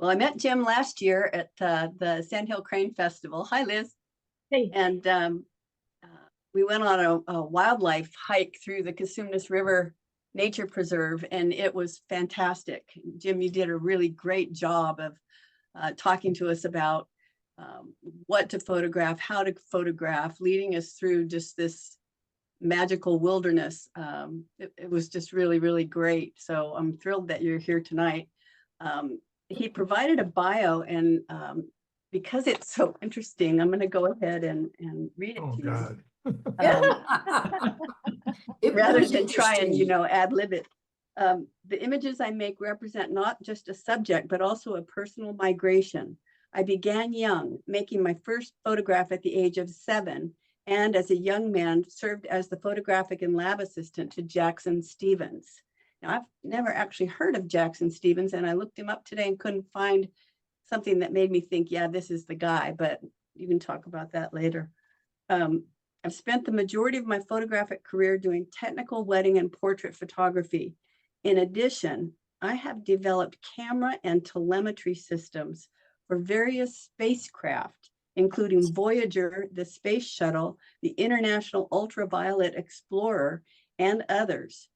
Well, I met Jim last year at the Sandhill Crane Festival. Hi, Liz. Hey. And we went on a wildlife hike through the Cosumnes River Nature Preserve, and it was fantastic. Jim, you did a really great job of talking to us about what to photograph, how to photograph, leading us through just this magical wilderness. It was just really, really great. So I'm thrilled that you're here tonight. He provided a bio, and because it's so interesting, I'm going to go ahead and read it to God. you. Rather than try and, ad lib it. The images I make represent not just a subject, but also a personal migration. I began young, making my first photograph at the age of 7, and as a young man served as the photographic and lab assistant to Jackson Stevens. Now, I've never actually heard of Jackson Stevens, and I looked him up today and couldn't find something that made me think, yeah, this is the guy, but you can talk about that later. I've spent the majority of my photographic career doing technical wedding and portrait photography. In addition, I have developed camera and telemetry systems for various spacecraft, including Voyager, the Space Shuttle, the International Ultraviolet Explorer, and others.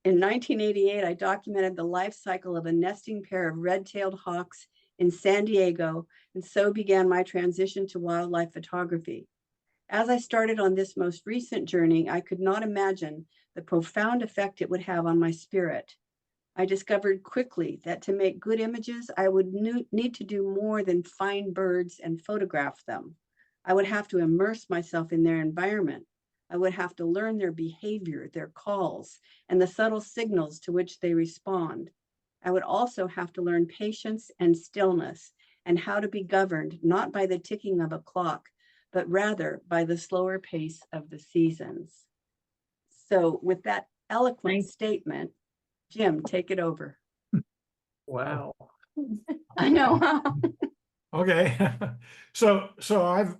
In 1988, I documented the life cycle of a nesting pair of red-tailed hawks in San Diego, and so began my transition to wildlife photography. As I started on this most recent journey, I could not imagine the profound effect it would have on my spirit. I discovered quickly that to make good images, I would need to do more than find birds and photograph them. I would have to immerse myself in their environment. I would have to learn their behavior, their calls, and the subtle signals to which they respond. I would also have to learn patience and stillness, and how to be governed not by the ticking of a clock, but rather by the slower pace of the seasons. So with that eloquent statement, Jim, take it over. Wow. I know. Okay. So I've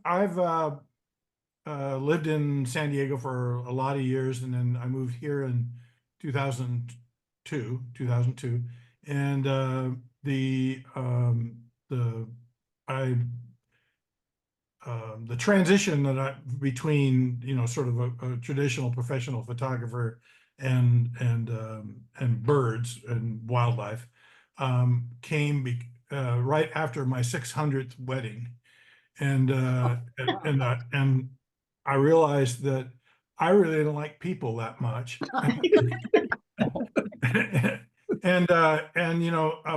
lived in San Diego for a lot of years, and then I moved here in 2002, and the transition between sort of a traditional professional photographer and birds and wildlife came right after my 600th wedding, and I realized that I really didn't like people that much. And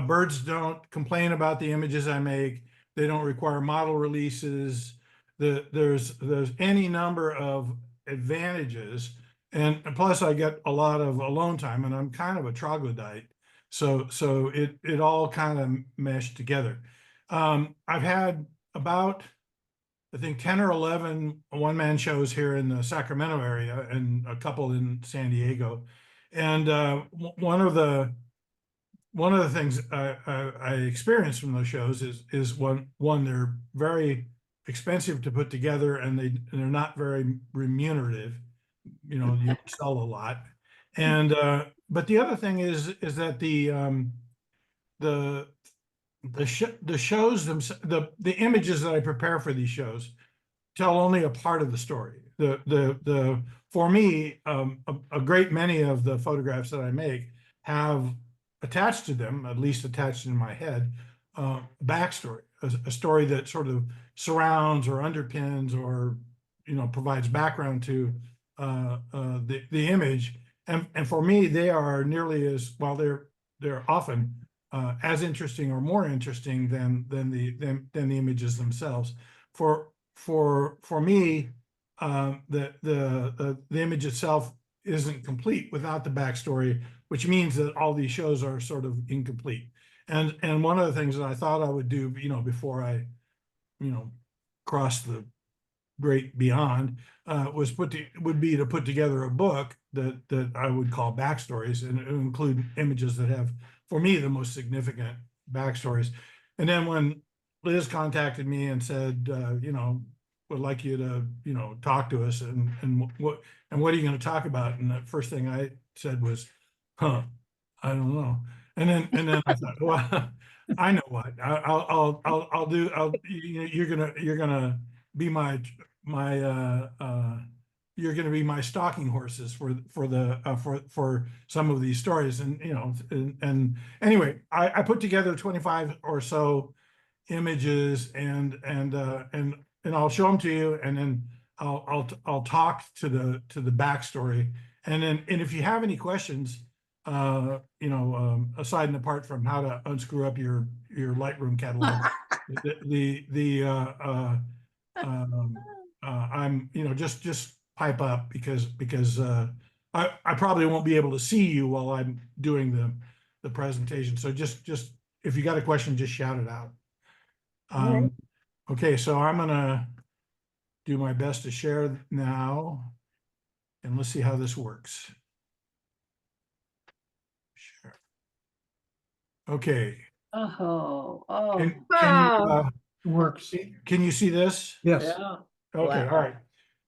birds don't complain about the images I make. They don't require model releases. There's any number of advantages, and plus I get a lot of alone time, and I'm kind of a troglodyte, so it all kind of meshed together. I've had about, I think, 10 or 11 one-man shows here in the Sacramento area and a couple in San Diego. And one of the things I experienced from those shows is one, they're very expensive to put together, and they're not very remunerative. You don't sell a lot. And but the other thing is that the shows themselves, the images that I prepare for these shows tell only a part of the story. For me, a great many of the photographs that I make have attached to them, at least attached in my head, backstory, a story that sort of surrounds or underpins or provides background to the image. And for me, they are nearly as well. They're often as interesting or more interesting than the images themselves. For me, the image itself isn't complete without the backstory, which means that all these shows are sort of incomplete. And one of the things that I thought I would do, before I, cross the great beyond, would be to put together a book that I would call Backstories, and it would include images that have, for me, the most significant backstories. And then when Liz contacted me and said, would like you to, talk to us, and what are you going to talk about? And the first thing I said was, I don't know. And then I thought, well, I know what I'll do. You're gonna be my you're gonna be my stalking horses for some of these stories, and and anyway, I put together 25 or so images, and I'll show them to you, and then I'll talk to the backstory, and then if you have any questions, aside and apart from how to unscrew up your Lightroom catalog, I'm just pipe up, because I probably won't be able to see you while I'm doing the presentation. So just if you got a question, just shout it out. Right. Okay, so I'm gonna do my best to share now, and let's see how this works. Share. Okay. Oh, Works. Can you see this? Yes. Yeah. Okay, Wow. all right.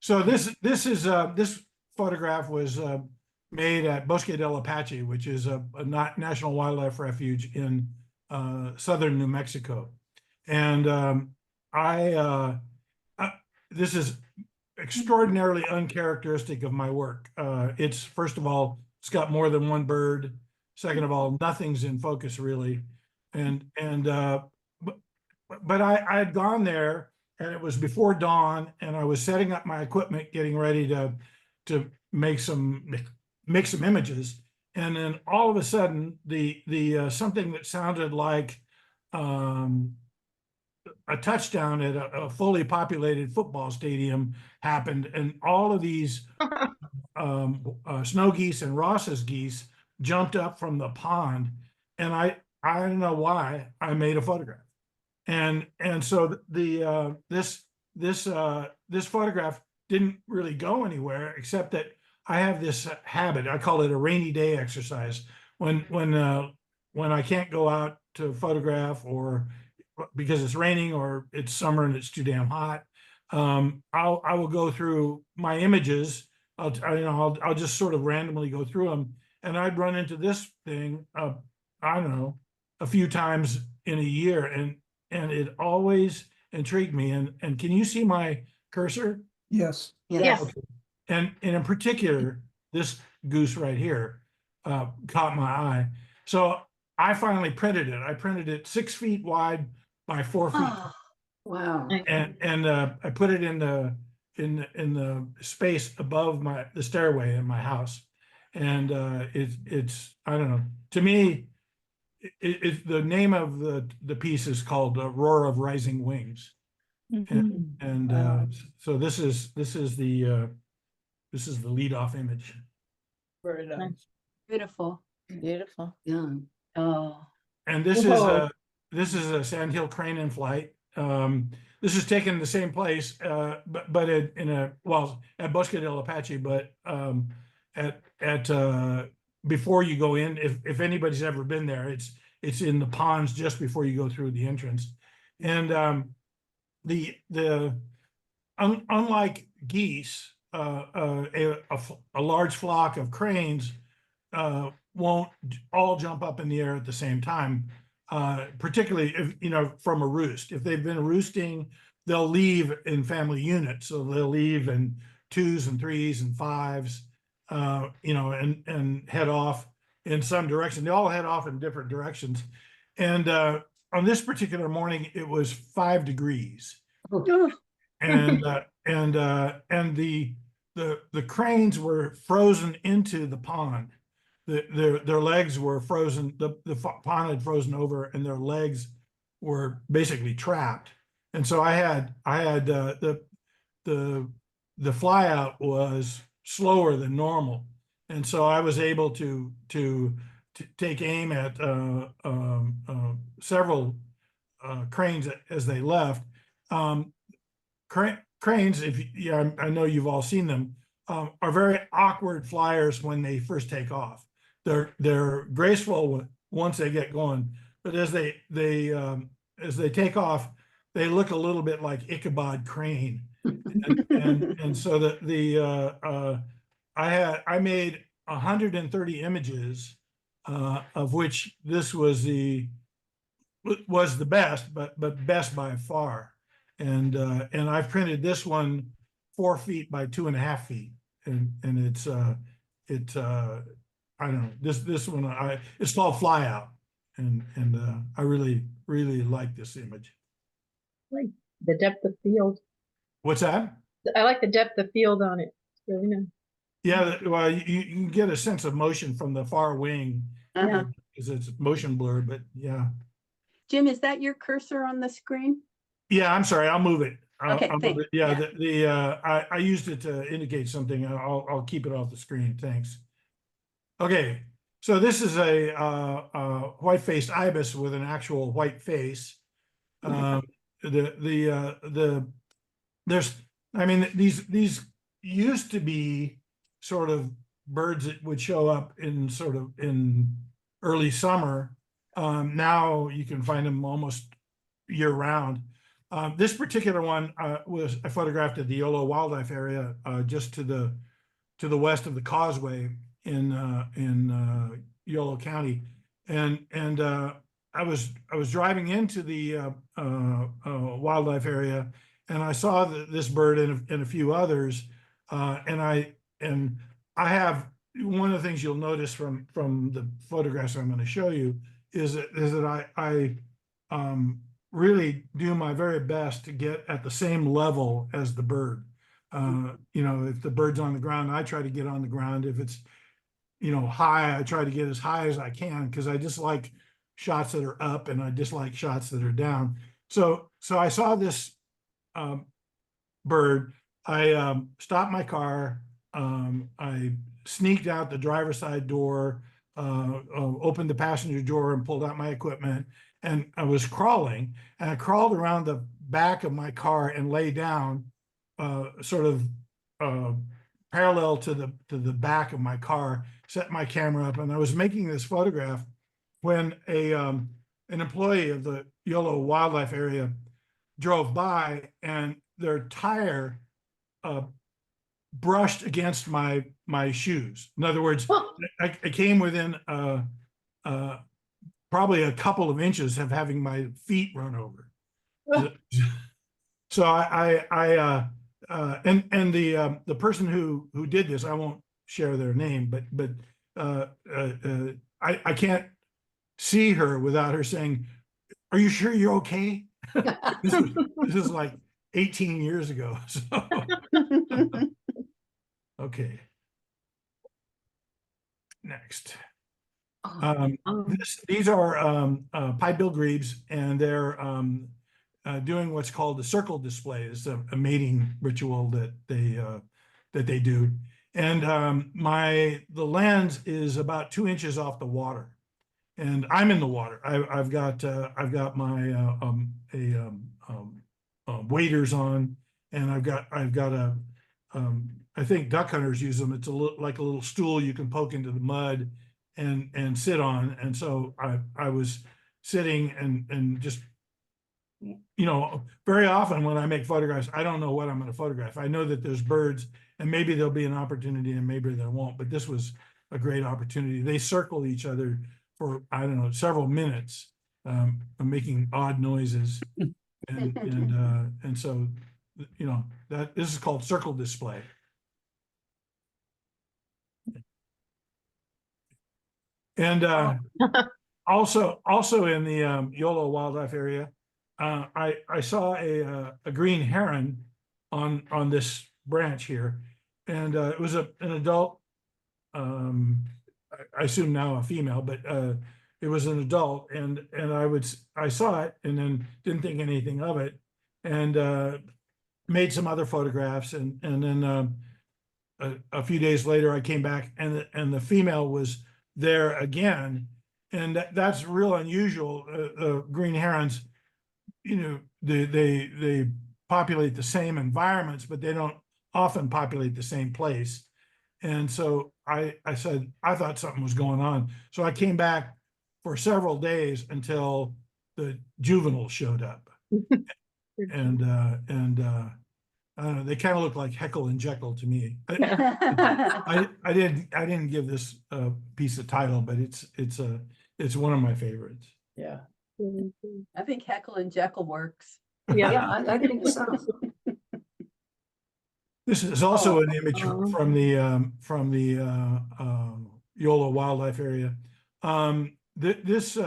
So this photograph was made at Bosque del Apache, which is a national wildlife refuge in southern New Mexico, and this is extraordinarily uncharacteristic of my work. It's, first of all, it's got more than one bird. Second of all, nothing's in focus really, but I had gone there, and it was before dawn, and I was setting up my equipment, getting ready to make some images, and then all of a sudden the something that sounded like a touchdown at a fully populated football stadium happened, and all of these snow geese and Ross's geese jumped up from the pond, and I don't know why I made a photograph. And so this photograph didn't really go anywhere, except that I have this habit. I call it a rainy day exercise. When I can't go out to photograph, or because it's raining or it's summer and it's too damn hot, I will go through my images. I'll just sort of randomly go through them, and I'd run into this thing, I don't know, a few times in a year, and it always intrigued me. And can you see my cursor? Yes. Yes. Okay. And in particular, this goose right here caught my eye. So I finally printed it. I printed it 6 feet wide by 4 feet, oh, Wow. and I put it in the space above the stairway in my house. And it's I don't know. To me, the name of the piece is called "Roar of Rising Wings," and Wow. so this is the lead off image. Very nice. beautiful. Beautiful. Yeah. Oh, And this Whoa. is a sandhill crane in flight. This is taken in the same place, but at Bosque del Apache, but at before you go in, if anybody's ever been there, it's in the ponds just before you go through the entrance. And unlike geese, a large flock of cranes won't all jump up in the air at the same time, particularly if, from a roost. If they've been roosting, they'll leave in family units. So they'll leave in 2s and 3s and 5s, and head off in some direction. They all head off in different directions. And on this particular morning, it was 5 degrees. oh, And the cranes were frozen into the pond. Their legs were frozen. The pond had frozen over, and their legs were basically trapped. And so I had the fly out was slower than normal, and so I was able to take aim at several cranes as they left. Cranes, I know you've all seen them, are very awkward flyers when they first take off. They're graceful once they get going, but as they take off, they look a little bit like Ichabod Crane, and so I made 130 images, of which this was was the best, but best by far. And I've printed this one 4 feet by 2.5 feet, and it's I don't know, this one it's called Fly Out, and I really like this image. Like the depth of field. What's that? I like the depth of field on it. It's really nice. Yeah, well, you can get a sense of motion from the far wing because it's motion blur, but yeah. Jim, is that your cursor on the screen? Yeah, I'm sorry, I'll move it. Okay, I'll move thanks. it. Yeah, Yeah. I used it to indicate something. I'll keep it off the screen. Thanks. Okay, so this is a white-faced ibis with an actual white face. There's, I mean, these used to be sort of birds that would show up in sort of in early summer. Now you can find them almost year round. This particular one I photographed at the Yolo Wildlife Area, just to the west of the causeway in Yolo County, and I was driving into the wildlife area, and I saw this bird and a few others, and I have one of the things you'll notice from the photographs I'm going to show you is that I really do my very best to get at the same level as the bird. You know, if the bird's on the ground, I try to get on the ground. If it's, you know, high, I try to get as high as I can, because I just like shots that are up and I dislike shots that are down. So I saw this bird. I stopped my car. I sneaked out the driver's side door, opened the passenger door and pulled out my equipment. And I was crawling, and I crawled around the back of my car and lay down, sort of parallel to the back of my car, set my camera up, and I was making this photograph when an employee of the Yolo Wildlife Area drove by, and their tire brushed against my shoes. In other words, I came within probably a couple of inches of having my feet run over. So and the person who did this, I won't share their name, but I can't see her without her saying, "Are you sure you're okay?" This is like 18 years ago. So okay. Next. These are pied-billed grebes, and they're doing what's called the circle display. It's a mating ritual that they do. And the lens is about 2 inches off the water, and I'm in the water. I've got my waders on, and I've got a I think duck hunters use them. It's like a little stool you can poke into the mud and sit on. And so I was sitting and just, you know, very often when I make photographs, I don't know what I'm going to photograph. I know that there's birds, and maybe there'll be an opportunity and maybe there won't, but this was a great opportunity. They circle each other for, I don't know, several minutes, making odd noises. And so, you know, this is called circle display. And also in the Yolo Wildlife Area, I saw a green heron on this branch here, and it was an adult. I assume now a female, but it was an adult, and I saw it and then didn't think anything of it, and made some other photographs, and then a few days later I came back, and the female was there again, and that's real unusual. Green herons, you know, they populate the same environments, but they don't often populate the same place. And so I said, I thought something was going on. So I came back for several days until the juveniles showed up. and I don't know, they kind of look like Heckle and Jekyll to me. I didn't give this piece a title, but it's one of my favorites. Yeah. I think Heckle and Jekyll works. Yeah, Yeah. I think so. This is also an image Oh. from the Yola Wildlife Area. This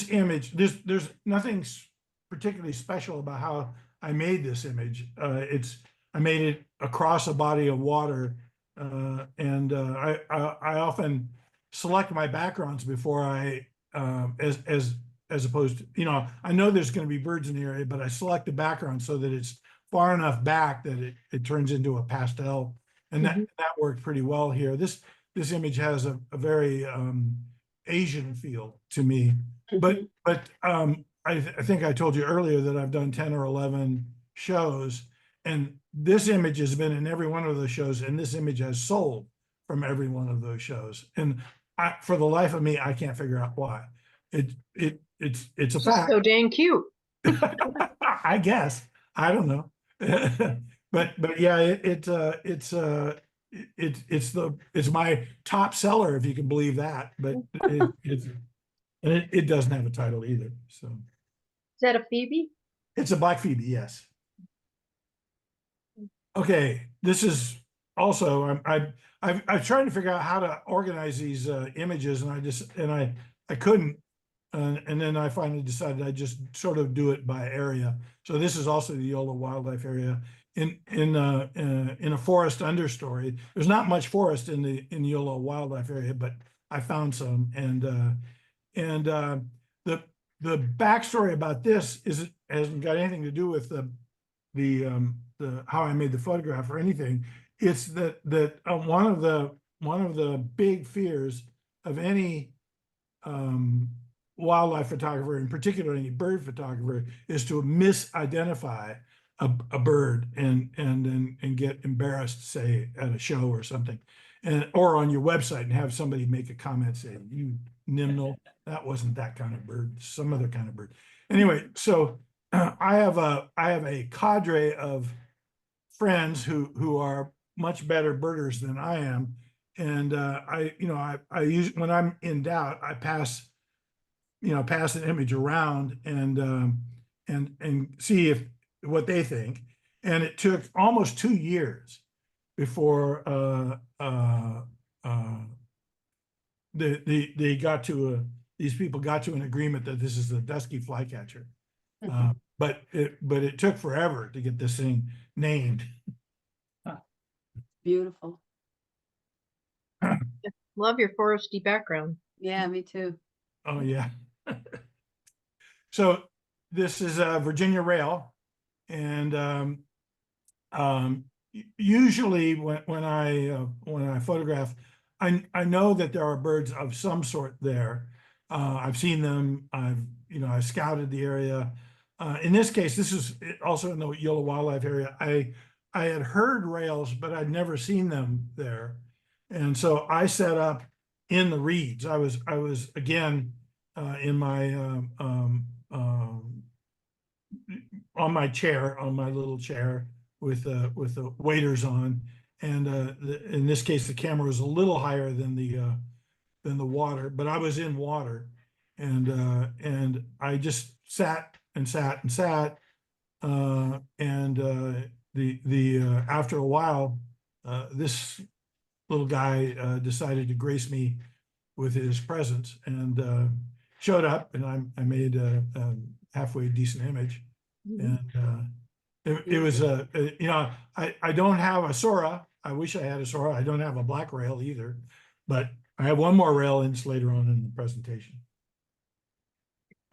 image, there's nothing particularly special about how I made this image. I made it across a body of water, and I often select my backgrounds before I as opposed to, you know, I know there's going to be birds in the area, but I select the background so that it's far enough back that it turns into a pastel, and that worked pretty well here. This image has a very Asian feel to me, but I think I told you earlier that I've done 10 or 11 shows, and this image has been in every one of those shows, and this image has sold from every one of those shows, and for the life of me, I can't figure out why. It's a fact. So dang cute. I guess. I don't know. but yeah, it's my top seller, if you can believe that. But it doesn't have a title either. So Is that a Phoebe? it's a Black Phoebe, yes. Okay, this is also I've tried to figure out how to organize these images, and I couldn't. And then I finally decided I just sort of do it by area. So this is also the Yola Wildlife Area in a forest understory. There's not much forest in the Yola Wildlife Area, but I found some. And the backstory about this hasn't got anything to do with the how I made the photograph or anything. It's that one of the big fears of any wildlife photographer, in particular any bird photographer, is to misidentify a bird and get embarrassed, say at a show or something, or on your website, and have somebody make a comment saying, "You nimnal, that wasn't that kind of bird, some other kind of bird." Anyway, so I have a cadre of friends who are much better birders than I am, and I use, when I'm in doubt, I pass an image around and see what they think. And it took almost 2 years before these people got to an agreement that this is the dusky flycatcher. But it took forever to get this thing named. Beautiful. Love your foresty background. Yeah, me too. Oh yeah. So this is a Virginia rail, and usually when I photograph, I know that there are birds of some sort there. I've seen them. I've scouted the area. In this case, this is also in the Yola Wildlife Area. I had heard rails, but I'd never seen them there, and so I set up in the reeds. I was again in my on my chair, on my little chair with the waders on, and in this case the camera was a little higher than the water, but I was in water, and I just sat and sat and sat, after a while, this little guy decided to grace me with his presence, and showed up, and I made a halfway decent image. And it was I don't have a Sora. I wish I had a Sora. I don't have a black rail either, but I have one more rail in later on in the presentation.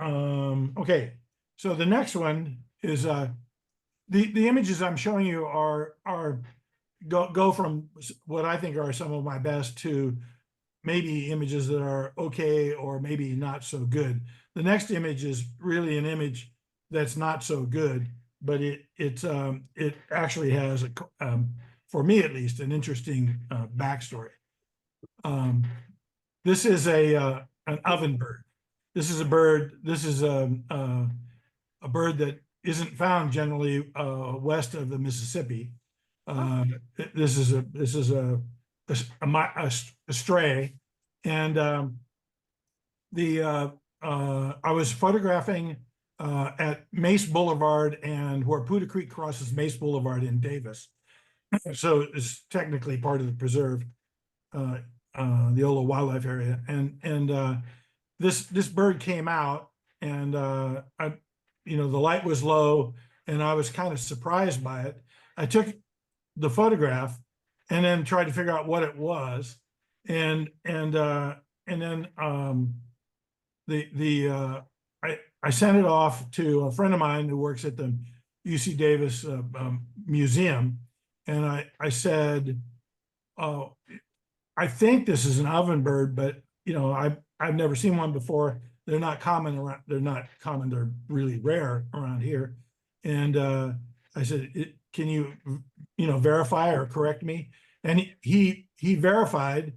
Okay, so the next one is the images I'm showing you go from what I think are some of my best to maybe images that are okay or maybe not so good. The next image is really an image that's not so good, but it actually has for me at least, an interesting backstory. This is an ovenbird. This is a bird. This is a bird that isn't found generally west of the Mississippi. This is a stray, and I was photographing at Mace Boulevard and where Poudre Creek crosses Mace Boulevard in Davis. So it's technically part of the preserve, the Ola Wildlife Area. And this bird came out, and the light was low, and I was kind of surprised by it. I took the photograph and then tried to figure out what it was, and then I sent it off to a friend of mine who works at the UC Davis museum, and I said, "Oh, I think this is an ovenbird, but I've never seen one before. They're not common around. They're not common. They're really rare around here." And I said, "Can you verify or correct me?" And he verified,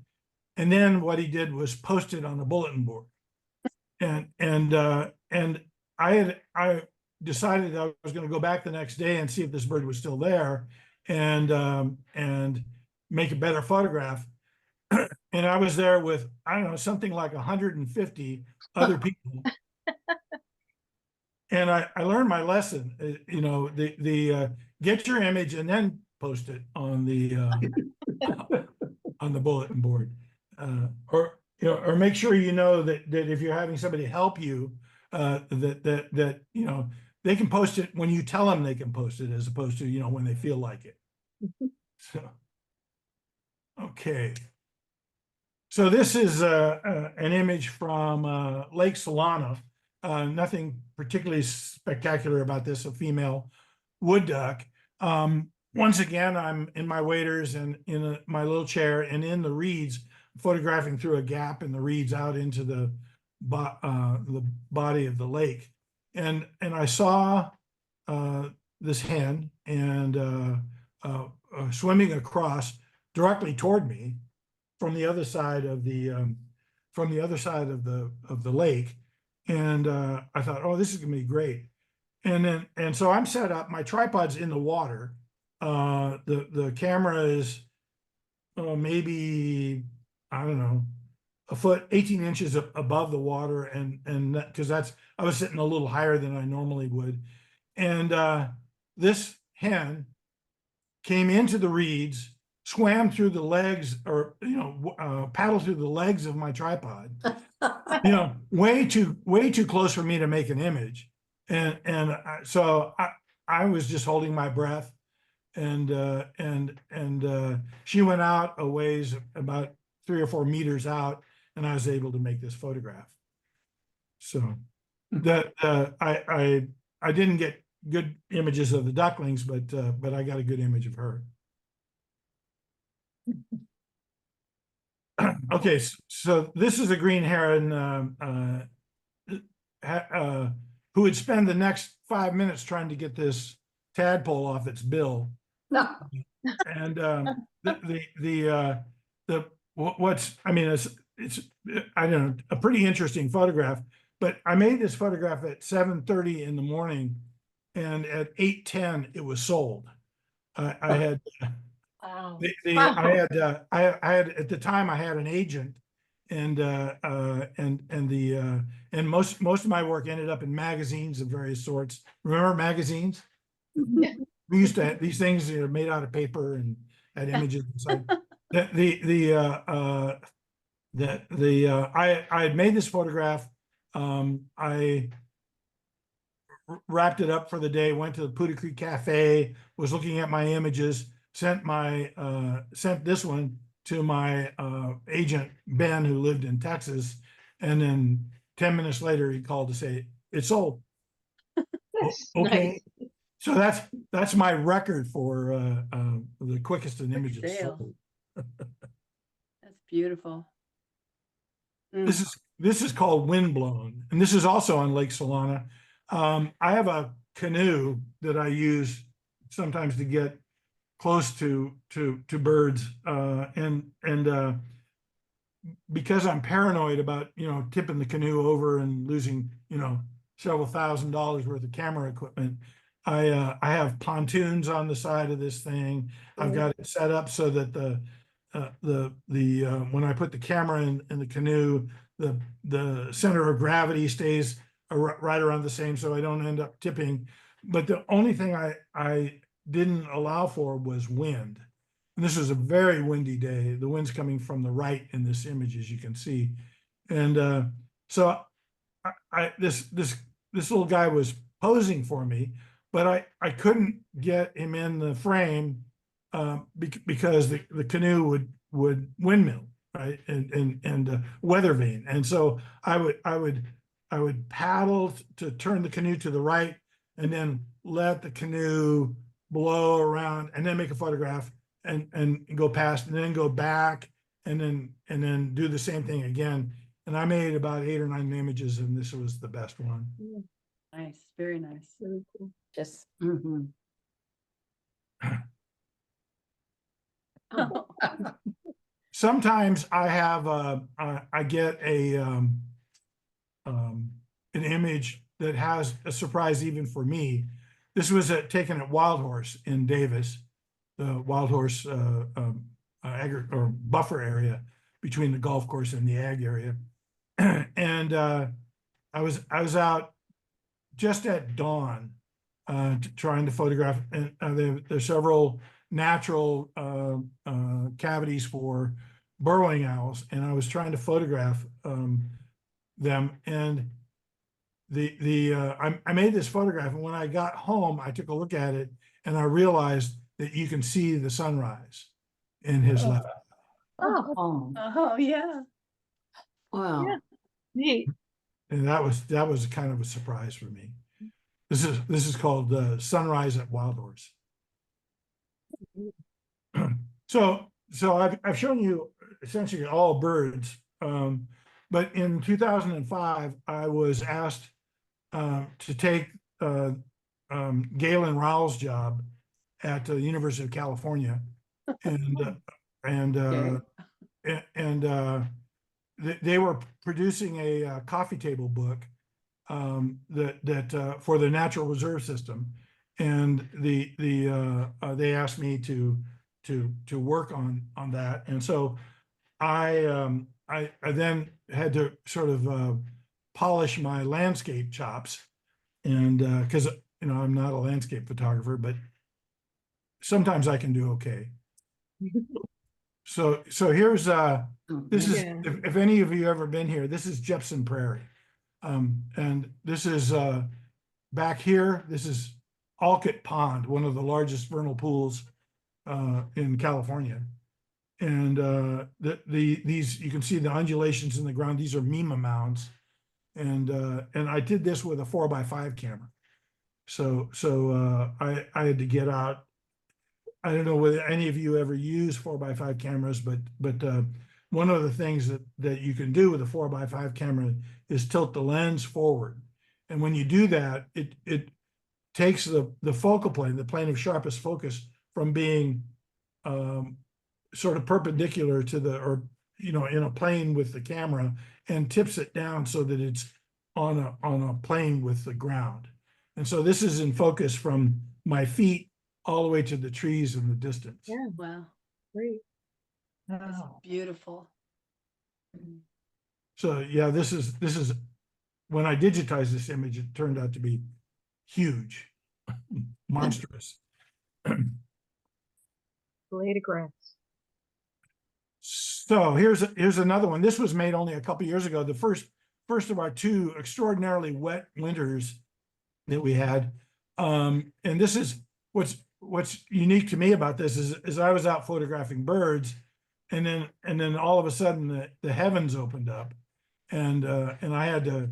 and then what he did was post it on the bulletin board. And I decided I was going to go back the next day and see if this bird was still there, and make a better photograph. And I was there with, I don't know, something like 150 other people. And I learned my lesson. Get your image and then post it on the on the bulletin board, or make sure that if you're having somebody help you, that they can post it when you tell them they can post it, as opposed to when they feel like it. So, okay. So this is an image from Lake Solana. Nothing particularly spectacular about this, a female wood duck. Once again, I'm in my waders and in my little chair and in the reeds, photographing through a gap in the reeds out into the body of the lake. And I saw this hen and swimming across directly toward me from the other side of the lake, and I thought, oh, this is gonna be great. And so I'm set up. My tripod's in the water. The camera is maybe, I don't know, a foot, 18 inches above the water, and because I was sitting a little higher than I normally would, and this hen came into the reeds, swam through the legs, or paddled through the legs of my tripod, way too close for me to make an image, and so I was just holding my breath, and she went out a ways, about 3 or 4 meters out, and I was able to make this photograph. So that I didn't get good images of the ducklings, but I got a good image of her. Okay, so this is a green heron who would spend the next 5 minutes trying to get this tadpole off its bill. And it's I don't know, a pretty interesting photograph. But I made this photograph at 7:30 in the morning, and at 8:10 it was sold. I had. Wow. I had at the time I had an agent, and most of my work ended up in magazines of various sorts. Remember magazines? We used to have these things that are made out of paper and had images inside. I had made this photograph. I wrapped it up for the day, went to the Poudre Creek Cafe, was looking at my images, sent this one to my agent Ben, who lived in Texas, and then 10 minutes later he called to say it's sold. Okay. Nice. So that's my record for the quickest in images sold. That's beautiful. This is called Windblown, and this is also on Lake Solana. I have a canoe that I use sometimes to get close to birds, and because I'm paranoid about tipping the canoe over and losing several $1,000s worth of camera equipment, I have pontoons on the side of this thing. I've got it set up so that when I put the camera in the canoe, the center of gravity stays right around the same, so I don't end up tipping. But the only thing I didn't allow for was wind. And this was a very windy day. The wind's coming from the right in this image, as you can see. And so this little guy was posing for me, but I couldn't get him in the frame because the canoe would windmill, right, and weather vane, and so I would paddle to turn the canoe to the right, and then let the canoe blow around, and then make a photograph, and go past, and then go back, and then do the same thing again. And I made about 8 or 9 images, and this was the best one. Nice, very nice. Really cool. Just. Sometimes I have I get an image that has a surprise even for me. This was taken at Wild Horse in Davis, the Wild Horse or buffer area between the golf course and the ag area. And I was out just at dawn trying to photograph, and there's several natural cavities for burrowing owls, and I was trying to photograph them. And I made this photograph, and when I got home, I took a look at it, and I realized that you can see the sunrise in his left. Oh, Oh, yeah. wow. Yeah. Neat. And that was kind of a surprise for me. This is called Sunrise at Wild Horse. So I've shown you essentially all birds, but in 2005 I was asked to take Galen Rowell's job at the University of California, and they were producing a coffee table book that for the natural reserve system, and they asked me to work on that, and so I then had to sort of polish my landscape chops, and because I'm not a landscape photographer, but sometimes I can do okay. So here's this is, Yeah. if any of you ever been here, this is Jepson Prairie. And this is back here, this is Alcott Pond, one of the largest vernal pools in California. And these, you can see the undulations in the ground. These are Mima mounds. And I did this with a 4x5 camera. So I had to get out. I don't know whether any of you ever use 4x5 cameras, but one of the things that you can do with a 4x5 camera is tilt the lens forward. And when you do that, it takes the focal plane, the plane of sharpest focus, from being sort of perpendicular to in a plane with the camera, and tips it down so that it's on a plane with the ground. And so this is in focus from my feet all the way to the trees in the distance. Yeah. Wow, Great. that's Wow. beautiful. So yeah, this is when I digitized this image, it turned out to be huge, monstrous. Blade of grass. So here's another one. This was made only a couple years ago. The first of our 2 extraordinarily wet winters that we had. And this is what's unique to me about this is I was out photographing birds, and then all of a sudden the heavens opened up, and I had to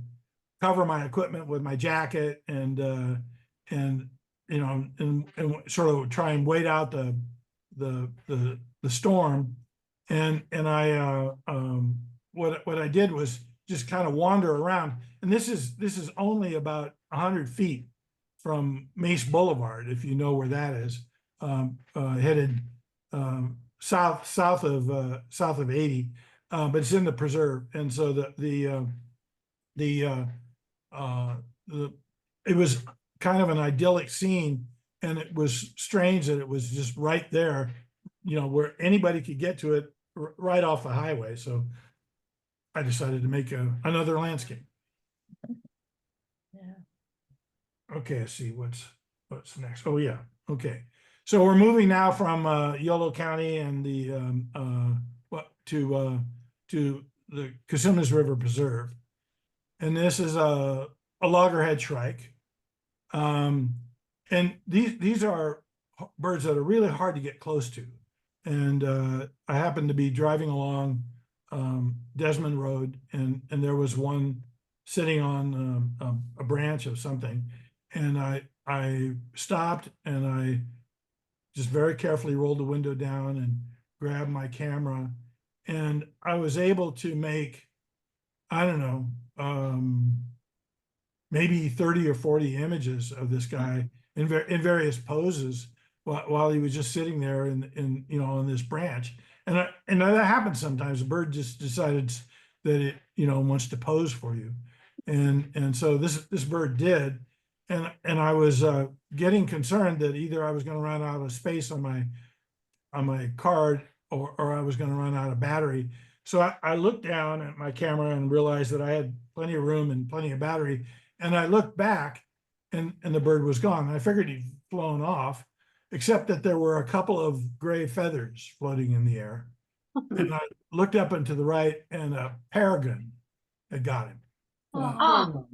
cover my equipment with my jacket and sort of try and wait out the storm. And I what I did was just kind of wander around, and this is only about 100 feet from Mace Boulevard, if you know where that is, headed south of 80, but it's in the preserve. And so it was kind of an idyllic scene, and it was strange that it was just right there, where anybody could get to it right off the highway. So I decided to make another landscape. Yeah. Okay, let's see what's next. Oh, yeah. Okay. So we're moving now from Yolo County and the to the Cosumnes River Preserve. And this is a loggerhead shrike. And these are birds that are really hard to get close to. And I happened to be driving along Desmond Road, and there was one sitting on a branch of something, and I stopped and I just very carefully rolled the window down and grabbed my camera, and I was able to make, I don't know, maybe 30 or 40 images of this guy in various poses while he was just sitting there in on this branch. And that happens sometimes. A bird just decided that it wants to pose for you, and so this bird did, and I was getting concerned that either I was going to run out of space on my card, or I was going to run out of battery. So I looked down at my camera and realized that I had plenty of room and plenty of battery. And I looked back, and the bird was gone. I figured he'd flown off, except that there were a couple of gray feathers floating in the air. And I looked up and to the right, and a peregrine had got him. Oh.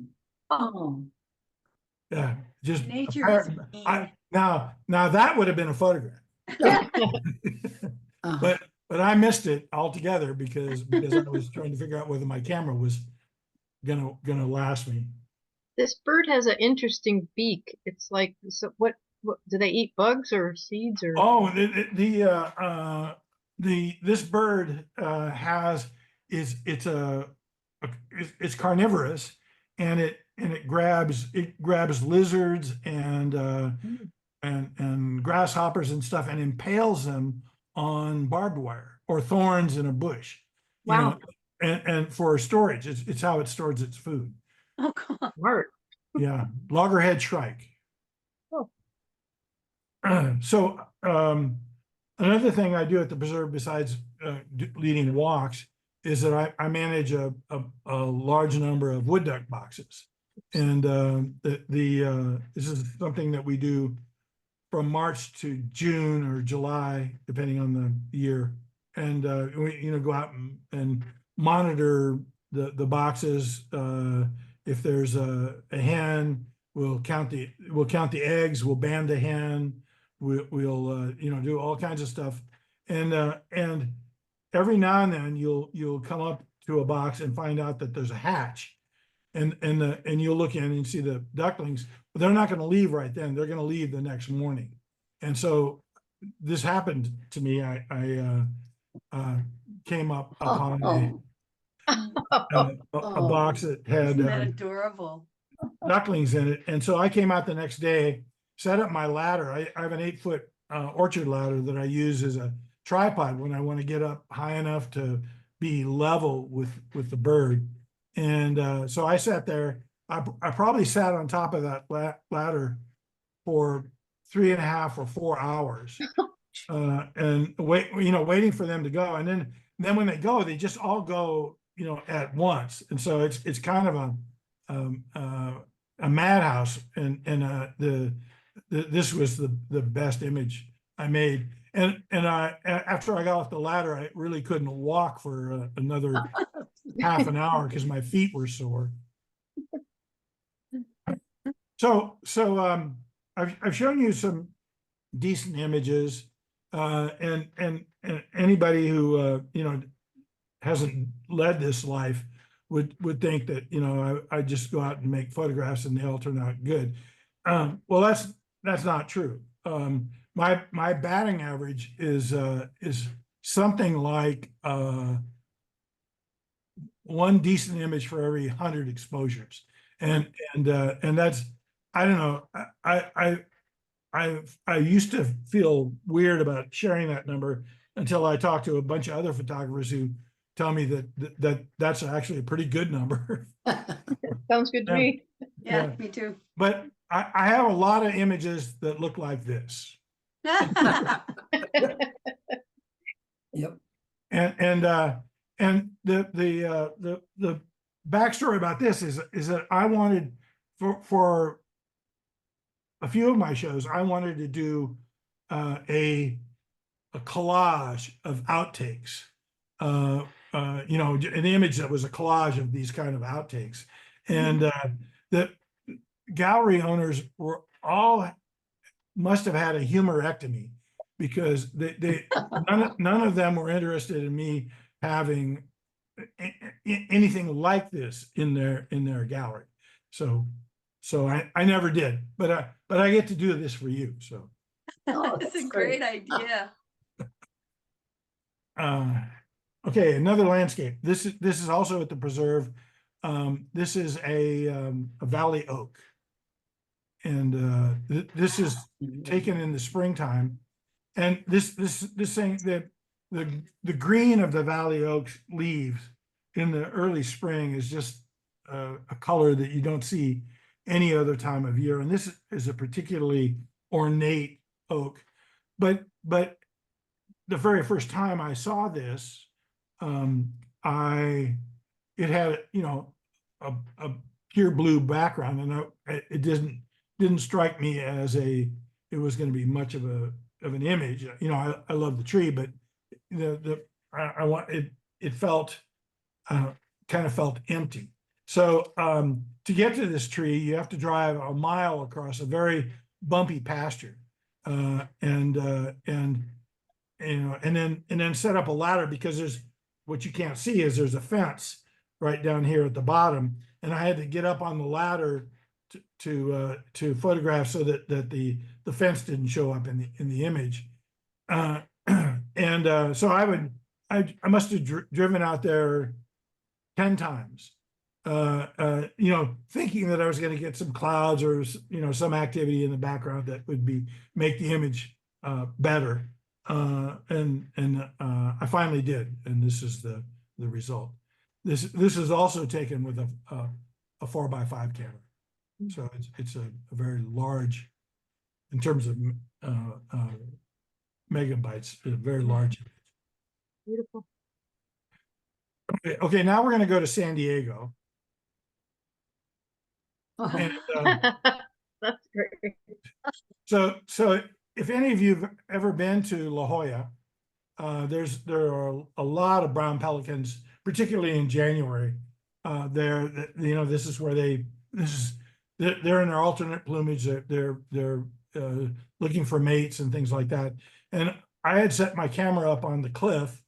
Oh. Yeah, just Nature is mean. now that would have been a photograph. Uh-huh. But I missed it altogether because I was trying to figure out whether my camera was gonna last me. This bird has an interesting beak. It's like, so what do they eat, bugs or seeds or? Oh, this bird it's carnivorous, and it grabs lizards and grasshoppers and stuff, and impales them on barbed wire or thorns in a bush. Wow. And for storage, it's how it stores its food. Oh, God. Smart. Yeah, loggerhead shrike. Oh. So another thing I do at the preserve besides leading walks is that I manage a large number of wood duck boxes, and this is something that we do from March to June or July, depending on the year, and we go out and monitor the boxes. If there's a hen, we'll count the eggs. We'll band the hen. We'll do all kinds of stuff, and every now and then you'll come up to a box and find out that there's a hatch, and you'll look in and see the ducklings, but they're not going to leave right then. They're going to leave the next morning, and so this happened to me. I came up upon a box that had Isn't that adorable? ducklings in it. And so I came out the next day, set up my ladder. I have an 8-foot orchard ladder that I use as a tripod when I want to get up high enough to be level with the bird. And so I sat there. I probably sat on top of that ladder for 3.5 or 4 hours, and waiting for them to go. And then when they go, they just all go, at once. And so it's kind of a madhouse. And this was the best image I made. And after I got off the ladder, I really couldn't walk for another half an hour because my feet were sore. So I've shown you some decent images, and anybody who hasn't led this life would think that I just go out and make photographs and they all turn out good. Well, that's not true. My batting average is something like one decent image for every 100 exposures, and that's, I don't know, I used to feel weird about sharing that number until I talked to a bunch of other photographers who tell me that's actually a pretty good number. Sounds good to me. Yeah, Yeah. me too. But I have a lot of images that look like this. Yep. And and the backstory about this is that I wanted for a few of my shows, I wanted to do a collage of outtakes. You know, an image that was a collage of these kind of outtakes. And the gallery owners were all must have had a humorectomy, because none of them were interested in me having anything like this in their gallery. So I never did, but I get to do this for you. So Oh, That's a that's great great. idea. okay, another landscape. This is also at the preserve. This is a valley oak, and this is taken in the springtime. And this thing that the green of the valley oaks leaves in the early spring is just a color that you don't see any other time of year. And this is a particularly ornate oak, but the very first time I saw this, it had, you know, a pure blue background, and it didn't strike me as it was going to be much of an image. You know, I love the tree, but I want it felt kind of felt empty. So to get to this tree, you have to drive a mile across a very bumpy pasture, and you know, and then set up a ladder, because there's what you can't see is there's a fence right down here at the bottom, and I had to get up on the ladder to photograph so that the fence didn't show up in the image, and so I must have driven out there 10 times, you know, thinking that I was going to get some clouds or, you know, some activity in the background that would make the image better. And I finally did, and this is the result. This is also taken with a 4x5 camera, so it's a very large, in terms of megabytes, a very large image. Beautiful. Okay, now we're going to go to San Diego. And, That's great. so if any of you have ever been to La Jolla, there are a lot of brown pelicans, particularly in January. You know, this is where they're in their alternate plumage. They're looking for mates and things like that. And I had set my camera up on the cliff,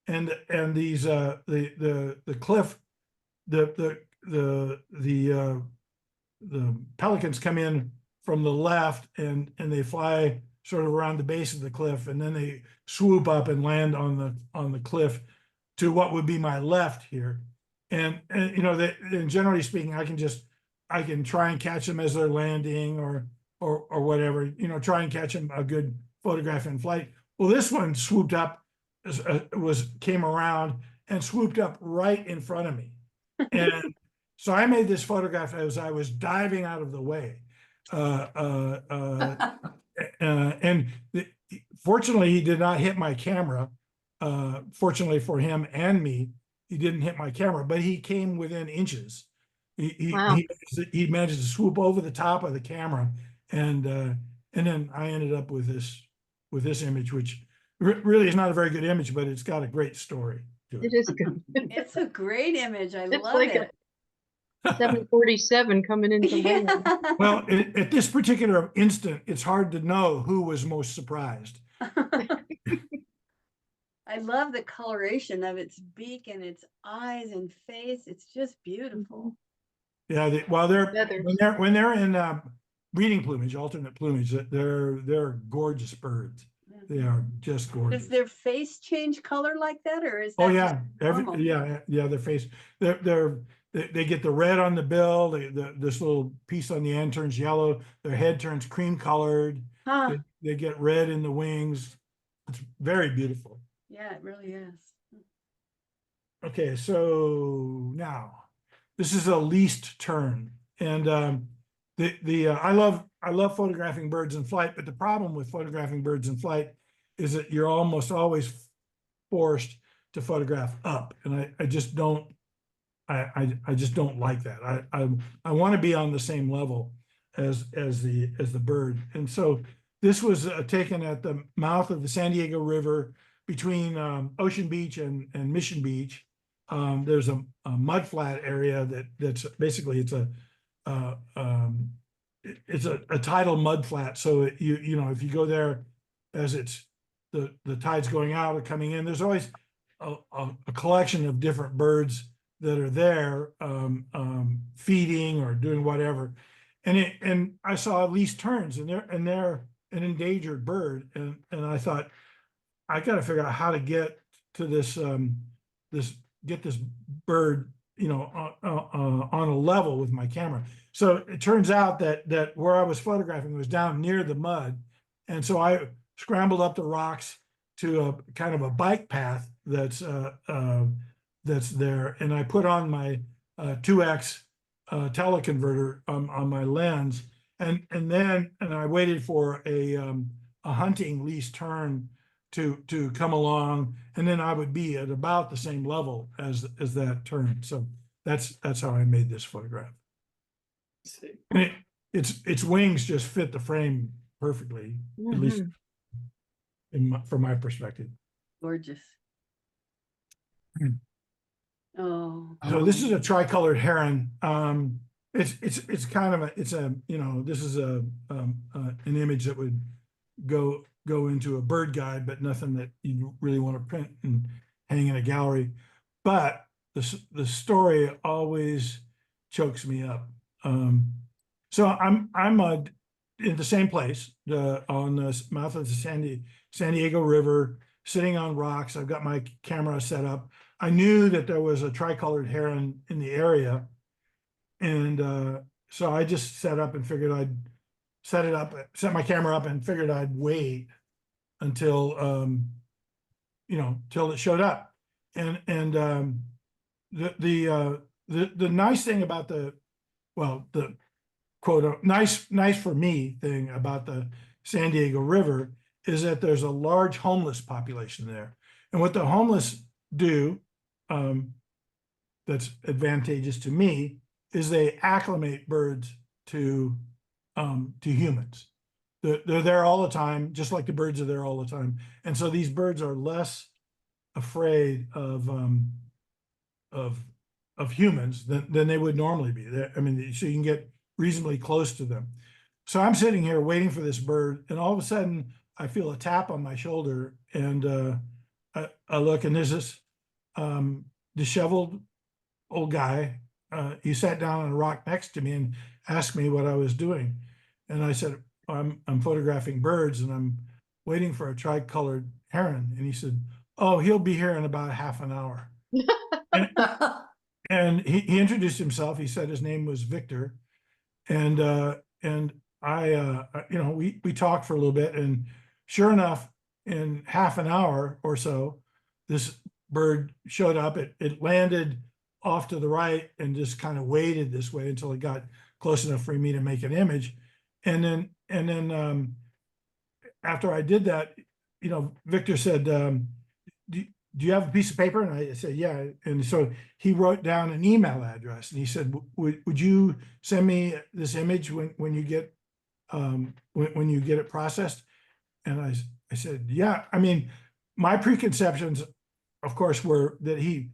and these the cliff, the pelicans come in from the left, and they fly sort of around the base of the cliff, and then they swoop up and land on the cliff to what would be my left here. And you know, and generally speaking, I can try and catch them as they're landing, or whatever, you know, try and catch them a good photograph in flight. Well, this one swooped up, came around and swooped up right in front of me. And so I made this photograph as I was diving out of the way. And fortunately, he did not hit my camera. Fortunately for him and me, he didn't hit my camera, but he came within inches. Wow. He managed to swoop over the top of the camera, and then I ended up with this image, which really is not a very good image, but it's got a great story to it. It is good. It's a great image. I It's love like it. a 747 coming into land. Well, at this particular instant, it's hard to know who was most surprised. I love the coloration of its beak and its eyes and face. It's just beautiful. Yeah, Feathers. when they're in breeding plumage, alternate plumage, they're gorgeous birds. They are just gorgeous. Does their face change color like that, or is that Oh just yeah, normal? their face. They get the red on the bill. This little piece on the end turns yellow. Their head turns cream colored. Huh. They get red in the wings. It's very beautiful. Yeah, it really is. Okay, so now this is a least turn, and I love photographing birds in flight, but the problem with photographing birds in flight is that you're almost always forced to photograph up, and I just don't. I just don't like that. I want to be on the same level as the bird, and so this was taken at the mouth of the San Diego River between Ocean Beach and Mission Beach. There's a mud flat area that's basically it's a tidal mud flat. So you know, if you go there as it's the tide's going out or coming in, there's always a collection of different birds that are there feeding or doing whatever. And I saw least terns, and they're an endangered bird, and I thought, I got to figure out how to get to this get this bird, you know, on a level with my camera. So it turns out that where I was photographing was down near the mud, and so I scrambled up the rocks to a kind of a bike path that's there, and I put on my 2x teleconverter on my lens, and I waited for a hunting least tern to come along, and then I would be at about the same level as that tern. So that's how I made this photograph. And its wings just fit the frame perfectly, at least from my perspective. Gorgeous. Hmm. Oh, So this is a tricolored heron. It's kind of a you know, this is an image that would go into a bird guide, but nothing that you really want to print and hang in a gallery. But the story always chokes me up. So I'm in the same place on the mouth of the San Diego River, sitting on rocks. I've got my camera set up. I knew that there was a tricolored heron in the area, and so I just set up and figured I'd set my camera up and figured I'd wait until you know, till it showed up. And the nice thing about the quote nice for me thing about the San Diego River is that there's a large homeless population there, and what the homeless do that's advantageous to me is they acclimate birds to humans. They're there all the time, just like the birds are there all the time. And so these birds are less afraid of humans than they would normally be. I mean, so you can get reasonably close to them. So I'm sitting here waiting for this bird, and all of a sudden I feel a tap on my shoulder, and I look, and there's this disheveled old guy. He sat down on a rock next to me and asked me what I was doing. And I said, I'm photographing birds, and I'm waiting for a tricolored heron. And he said, oh, he'll be here in about half an hour. and he introduced himself. He said his name was Victor. And I, you know, we talked for a little bit, and sure enough, in half an hour or so, this bird showed up. It landed off to the right and just kind of waited this way until it got close enough for me to make an image. And then after I did that, you know, Victor said, do you have a piece of paper? And I said, yeah. And so he wrote down an email address, and he said, would you send me this image when you get when you get it processed? And I said, yeah. I mean, my preconceptions, of course, were that he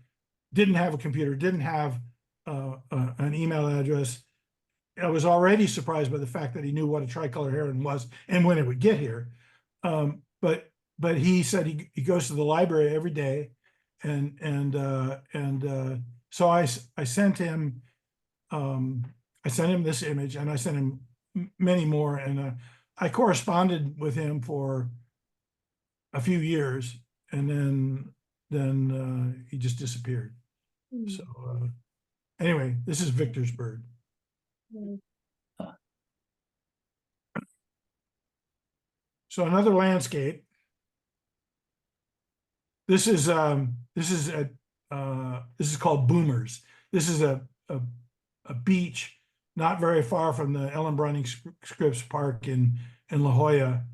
didn't have a computer, didn't have an email address. I was already surprised by the fact that he knew what a tricolored heron was and when it would get here. But he said he goes to the library every day, and so I sent him this image, and I sent him many more, and I corresponded with him for a few years, and then he just disappeared. So anyway, this is Victor's bird. So another landscape. This is called Boomers. This is a beach not very far from the Ellen Browning Scripps Park in La Jolla,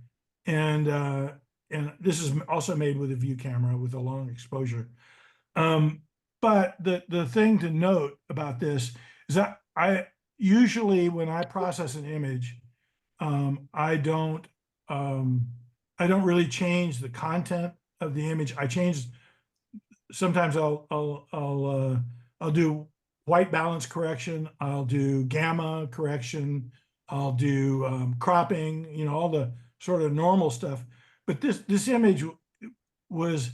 and this is also made with a view camera with a long exposure. But the thing to note about this is that I usually, when I process an image, I don't really change the content of the image. I change, sometimes I'll do white balance correction, I'll do gamma correction, I'll do cropping, you know, all the sort of normal stuff. But this image was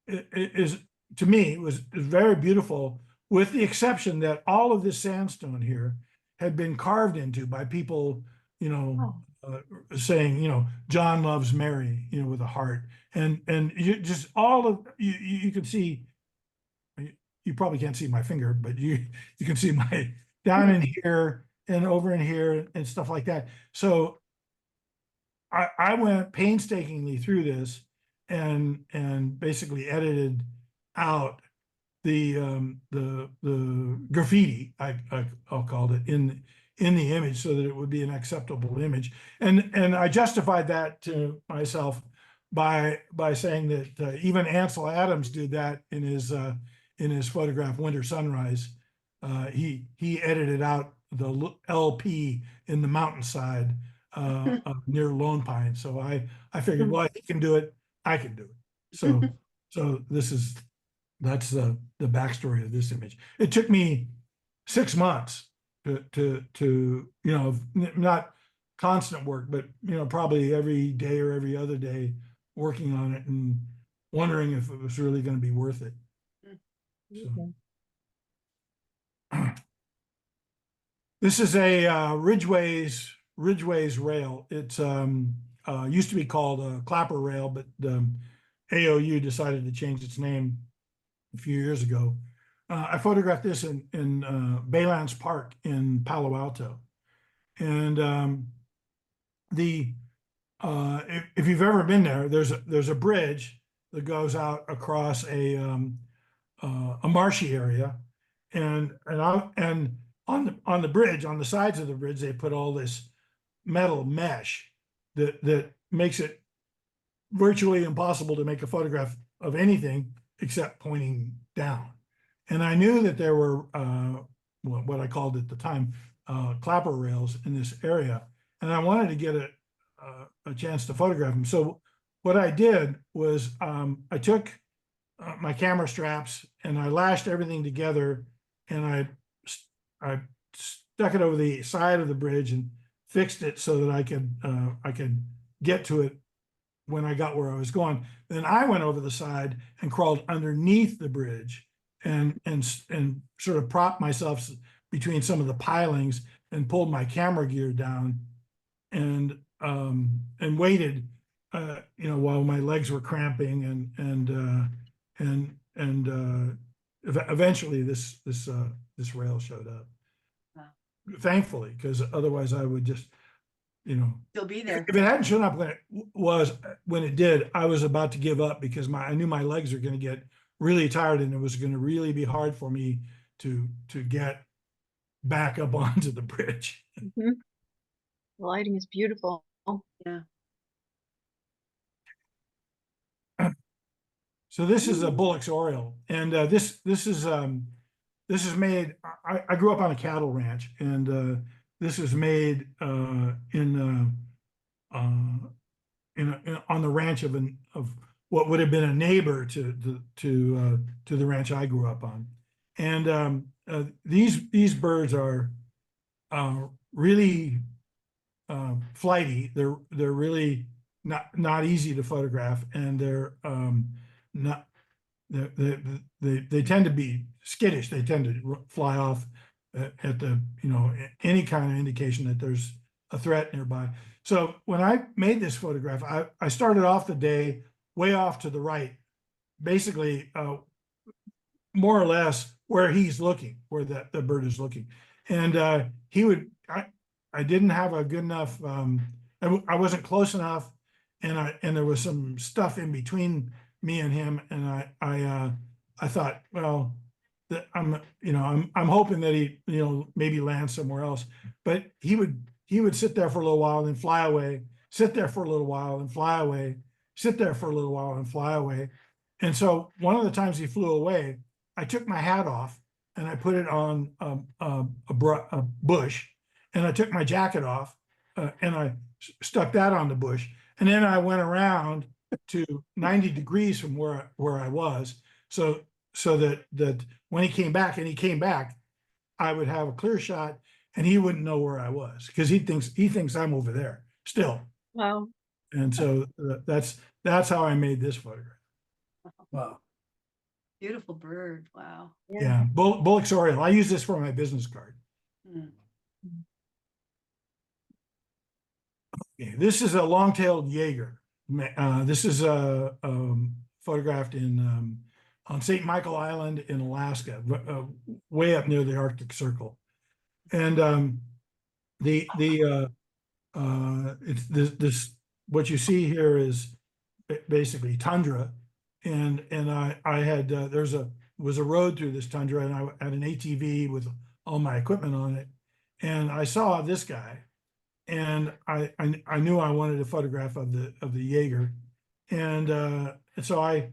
is, to me, was very beautiful, with the exception that all of this sandstone here had been carved into by people, you know, saying, you know, John loves Mary, you know, with a heart, and you just all of you can see. You probably can't see my finger, but you can see my down in here and over in here and stuff like that. So I went painstakingly through this and basically edited out the graffiti, I'll call it, in the image, so that it would be an acceptable image. And I justified that to myself by saying that even Ansel Adams did that in his photograph Winter Sunrise. He edited out the LP in the mountainside near Lone Pine. So I figured, well, he can do it, I can do it. So that's the backstory of this image. It took me 6 months to you know, not constant work, but you know, probably every day or every other day working on it and wondering if it was really going to be worth it. So. This is a Ridgeways rail. It's used to be called a Clapper rail, but AOU decided to change its name a few years ago. I photographed this in Baylands Park in Palo Alto, and if you've ever been there, there's a bridge that goes out across a marshy area, and on the bridge, on the sides of the bridge, they put all this metal mesh that makes it virtually impossible to make a photograph of anything except pointing down. And I knew that there were what I called at the time clapper rails in this area, and I wanted to get a chance to photograph them. So what I did was I took my camera straps and I lashed everything together, and I stuck it over the side of the bridge and fixed it so that I could get to it when I got where I was going. Then I went over the side and crawled underneath the bridge and sort of propped myself between some of the pilings and pulled my camera gear down and waited, you know, while my legs were cramping and eventually this rail showed up. Wow. Thankfully, because otherwise I would just, you know, Still be there. if it hadn't shown up when it did, I was about to give up, because I knew my legs were going to get really tired and it was going to really be hard for me to get back up onto the bridge. The lighting is beautiful. Yeah. So this is a Bullock's Oriole, and this is made. I grew up on a cattle ranch, and this was made on the ranch of what would have been a neighbor to the ranch I grew up on, and these birds are really flighty. They're really not easy to photograph, and they're not they tend to be skittish. They tend to fly off at the, you know, any kind of indication that there's a threat nearby. So when I made this photograph, I started off the day way off to the right, basically more or less where he's looking, where the bird is looking, and I didn't have a good enough. I wasn't close enough, and there was some stuff in between me and him, and I thought, well, that I'm hoping that he, you know, maybe lands somewhere else. But he would sit there for a little while and then fly away, sit there for a little while and fly away, sit there for a little while and fly away. And so one of the times he flew away, I took my hat off and I put it on a bush, and I took my jacket off and I stuck that on the bush. And then I went around to 90 degrees from where I was, so that when he came back, I would have a clear shot, and he wouldn't know where I was because he thinks I'm over there still. Wow. And so that's how I made this photograph. Wow. Beautiful bird. Wow. Yeah, Bullock's Oriole. I use this for my business card. Mm. Okay, this is a long-tailed Jaeger. This is photographed in on St. Michael Island in Alaska, way up near the Arctic Circle. And it's this what you see here is basically tundra, and I had was a road through this tundra, and I had an ATV with all my equipment on it, and I saw this guy, and I knew I wanted a photograph of the Jaeger, and so I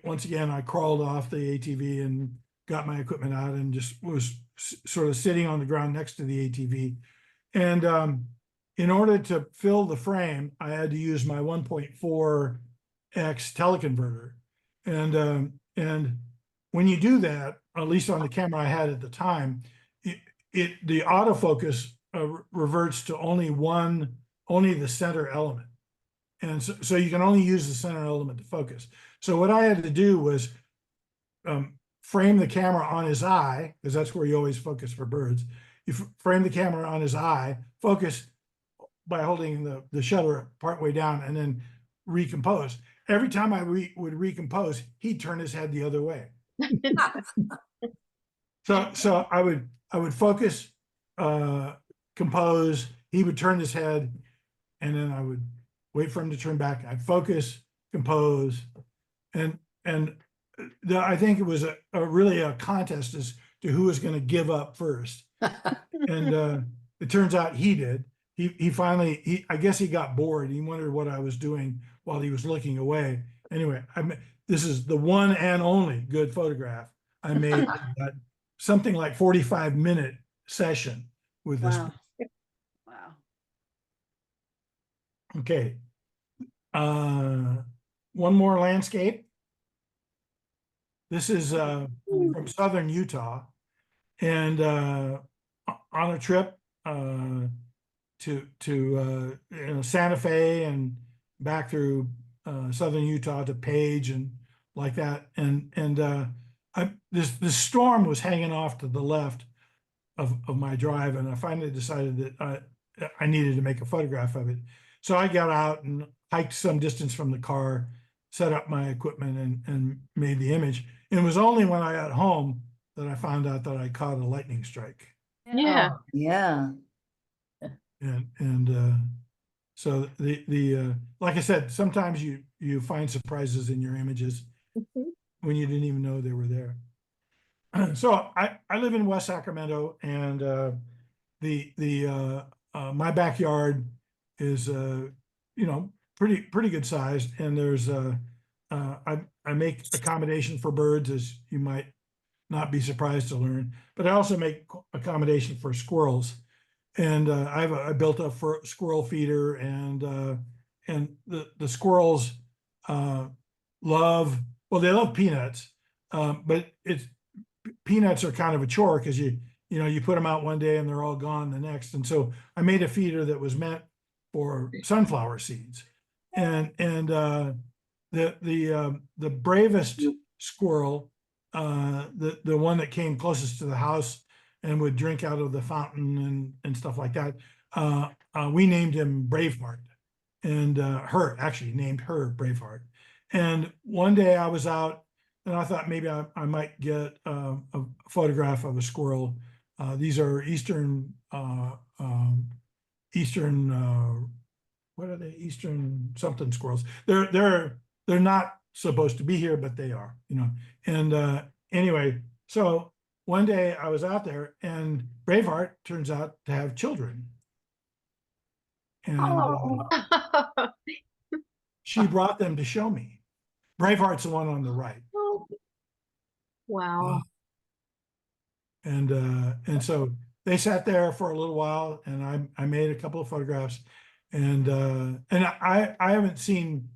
once again I crawled off the ATV and got my equipment out and just was sort of sitting on the ground next to the ATV, and in order to fill the frame, I had to use my 1.4x teleconverter, and when you do that, at least on the camera I had at the time, the autofocus reverts to only the center element. And so you can only use the center element to focus. So what I had to do was frame the camera on his eye, because that's where you always focus for birds. You frame the camera on his eye, focus by holding the shutter partway down, and then recompose. Every time I would recompose, he'd turn his head the other way. So I would focus, compose, he would turn his head, and then I would wait for him to turn back. I'd focus, compose, and I think it was really a contest as to who was going to give up first. And it turns out he did. He finally, I guess he got bored. He wondered what I was doing while he was looking away. Anyway, this is the one and only good photograph I made. Something like 45-minute session with this. Wow. Wow. Okay. One more landscape. This is from southern Utah, and on a trip to Santa Fe and back through southern Utah to Page and like that, and this storm was hanging off to the left of my drive, and I finally decided that I needed to make a photograph of it. So I got out and hiked some distance from the car, set up my equipment, and made the image. And it was only when I got home that I found out that I caught a lightning strike. Yeah. Oh, yeah. And so the like I said, sometimes you find surprises in your images when you didn't even know they were there. So I live in West Sacramento, and my backyard is pretty good sized, and there's I make accommodation for birds, as you might not be surprised to learn, but I also make accommodation for squirrels, and I built a squirrel feeder, and the squirrels they love peanuts, but peanuts are kind of a chore because you put them out one day and they're all gone the next. And so I made a feeder that was meant for sunflower seeds, and the bravest squirrel, the one that came closest to the house and would drink out of the fountain and stuff like that, we named him Braveheart, and actually named her Braveheart. And one day I was out, and I thought maybe I might get a photograph of a squirrel. These are eastern, what are they? Eastern something squirrels. They're not supposed to be here, but they are, And anyway, so one day I was out there, and Braveheart turns out to have children, and she brought them to show me. Braveheart's the one on the right. Oh. Wow. And so they sat there for a little while, and I made a couple of photographs, and I haven't seen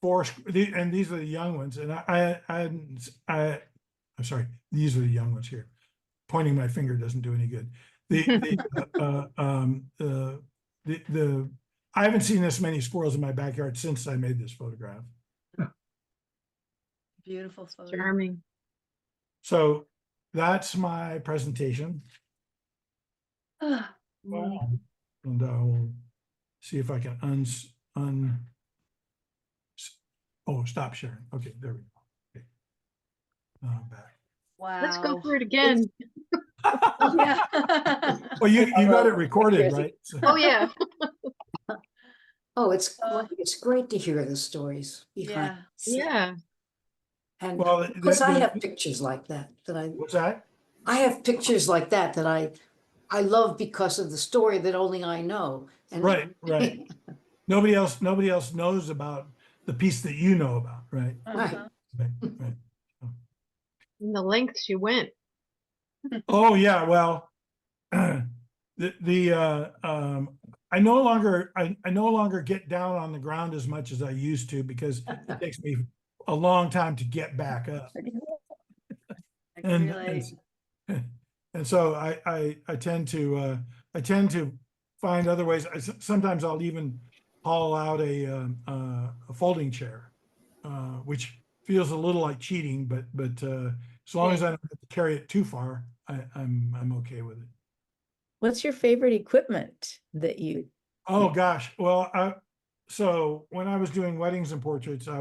and these are the young ones, and I'm sorry, these are the young ones here. Pointing my finger doesn't do any good. I haven't seen this many squirrels in my backyard since I made this photograph. Beautiful photo. Charming. So that's my presentation. Ah, Wow. And I will see if I can oh, stop sharing. Okay, there we go. Okay. Back. wow. Let's go through it again. Yeah. Well, you got it recorded, right? So- Oh, yeah. Oh, it's great to hear the stories behind. Yeah. Yeah. And Well, because I have pictures like that what's that? I have pictures like that I love because of the story that only I know. And Right, right. Nobody else knows about the piece that you know about, right? Uh-huh. Right, right. And the lengths you went. Oh yeah, well, I no longer get down on the ground as much as I used to because it takes me a long time to get back up. I can And relate. and so I tend to find other ways. Sometimes I'll even haul out a folding chair, which feels a little like cheating, but as long as I don't have to carry it too far, I'm okay with it. What's your favorite equipment that you? Oh gosh, well, so when I was doing weddings and portraits, I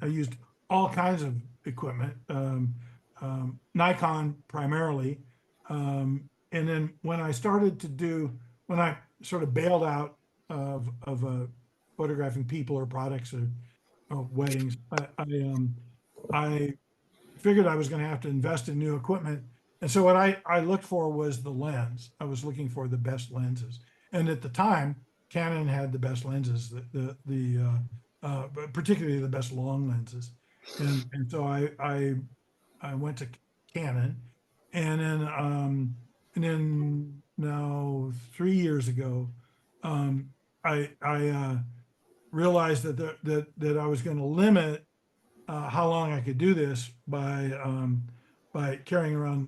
used all kinds of equipment, Nikon primarily, and then when I sort of bailed out of photographing people or products or weddings, I figured I was going to have to invest in new equipment. And so what I looked for was the lens. I was looking for the best lenses. And at the time, Canon had the best lenses, but particularly the best long lenses. And so I went to Canon, and then now 3 years ago, I realized that I was going to limit how long I could do this by carrying around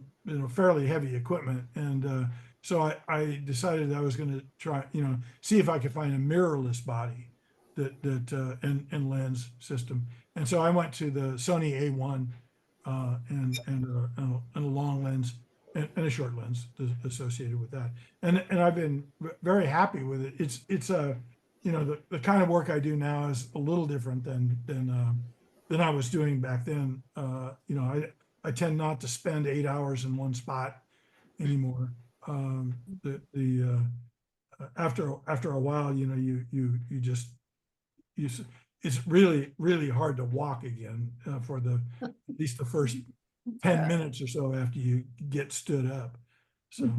fairly heavy equipment, and so I decided I was going to try see if I could find a mirrorless body and lens system, and so I went to the Sony A1 and a long lens and a short lens associated with that, and I've been very happy with it. It's a the kind of work I do now is a little different than I was doing back then. I tend not to spend 8 hours in one spot anymore. After a while, it's really hard to walk again for at least the first 10 minutes or so after you get stood up. So.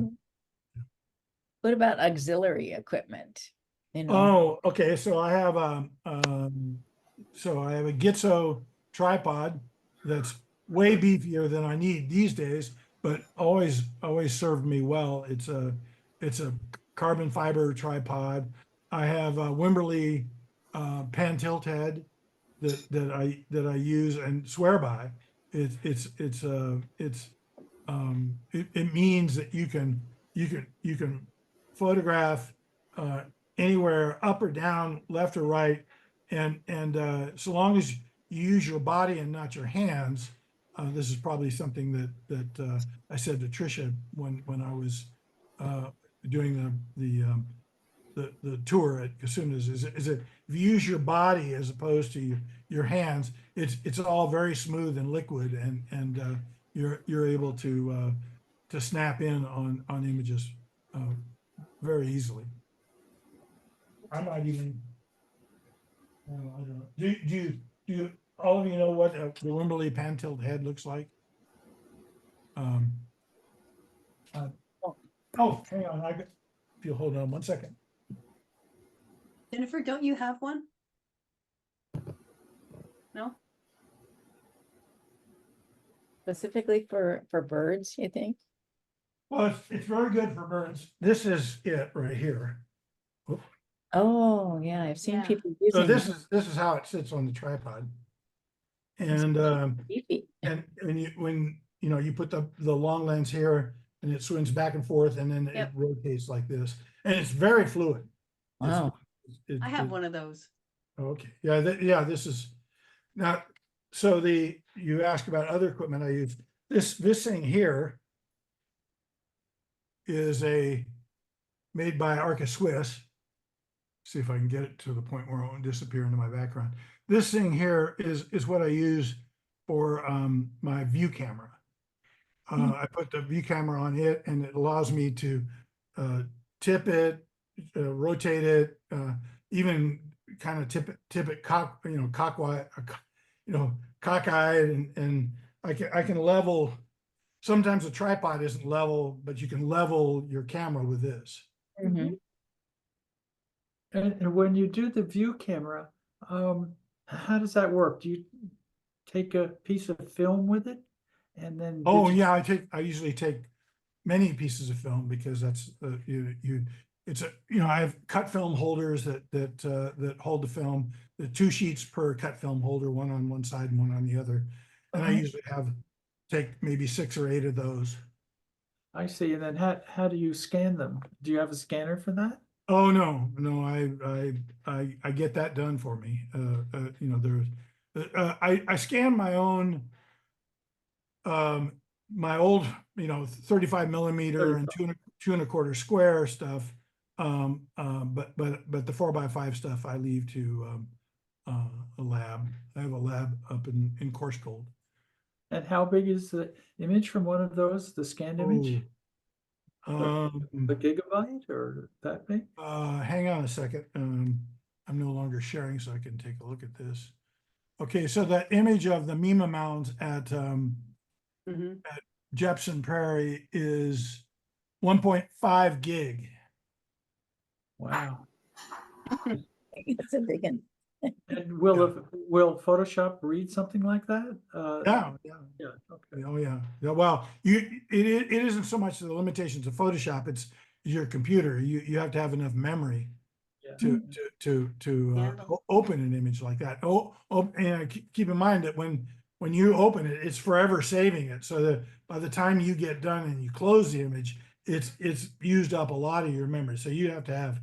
What about auxiliary equipment? Oh, okay. So I have a Gitzo tripod that's way beefier than I need these days, but always served me well. It's a carbon fiber tripod. I have a Wimberley pan tilt head that I use and swear by. It means that you can photograph anywhere up or down, left or right, and so long as you use your body and not your hands. This is probably something that I said to Tricia when I was doing the tour at Kasunas is that if you use your body as opposed to your hands, it's all very smooth and liquid, and you're able to snap in on images very easily. I might even. I don't know. Do you all of you know what the Wimberley pan tilt head looks like? Oh, hang on. If you hold on 1 second. Jennifer, don't you have one? No? Specifically for birds, you think? Well, it's very good for birds. This is it right here. Oh, yeah, I've seen Yeah. people So using that. this is how it sits on the tripod. It's And beefy. and when you know you put the long lens here and it swings back and forth and then it Yep. rotates like this. And it's very fluid. It's- Wow. I have one of those. Okay, yeah, yeah, this is now, so you ask about other equipment I use. This thing here is made by Arca Swiss. See if I can get it to the point where it won't disappear into my background. This thing here is what I use for my view camera. I put the view camera on it and it allows me to tip it, rotate it, even kind of tip it cockeyed, and I can level. Sometimes a tripod isn't level, but you can level your camera with this. Mhm. And when you do the view camera, how does that work? Do you take a piece of film with it and then? Oh yeah, I usually take many pieces of film because that's I have cut film holders that hold the film, the 2 sheets per cut film holder, one on one side and one on the other. And I usually take maybe 6 or 8 of those. I see. And then how do you scan them? Do you have a scanner for that? Oh, no, I get that done for me. There's, I scan my own, my old, 35 millimeter and 2 1/4 square stuff. But the 4x5 stuff I leave to, a lab. I have a lab up in Coarsegold. And how big is the image from one of those, the scanned image? A gigabyte or that big? Hang on a second. I'm no longer sharing, so I can take a look at this. Okay, so that image of the Mima Mounds at Jepson Prairie is 1.5 gig. Wow. It's a big one. And will Photoshop read something like that? Yeah. Yeah, okay. Oh, yeah. Yeah, well, it isn't so much the limitations of Photoshop, it's your computer. You have to have enough memory Yeah. to open an image like that. And keep in mind that when you open it, it's forever saving it. So that by the time you get done and you close the image, it's used up a lot of your memory. So you have to have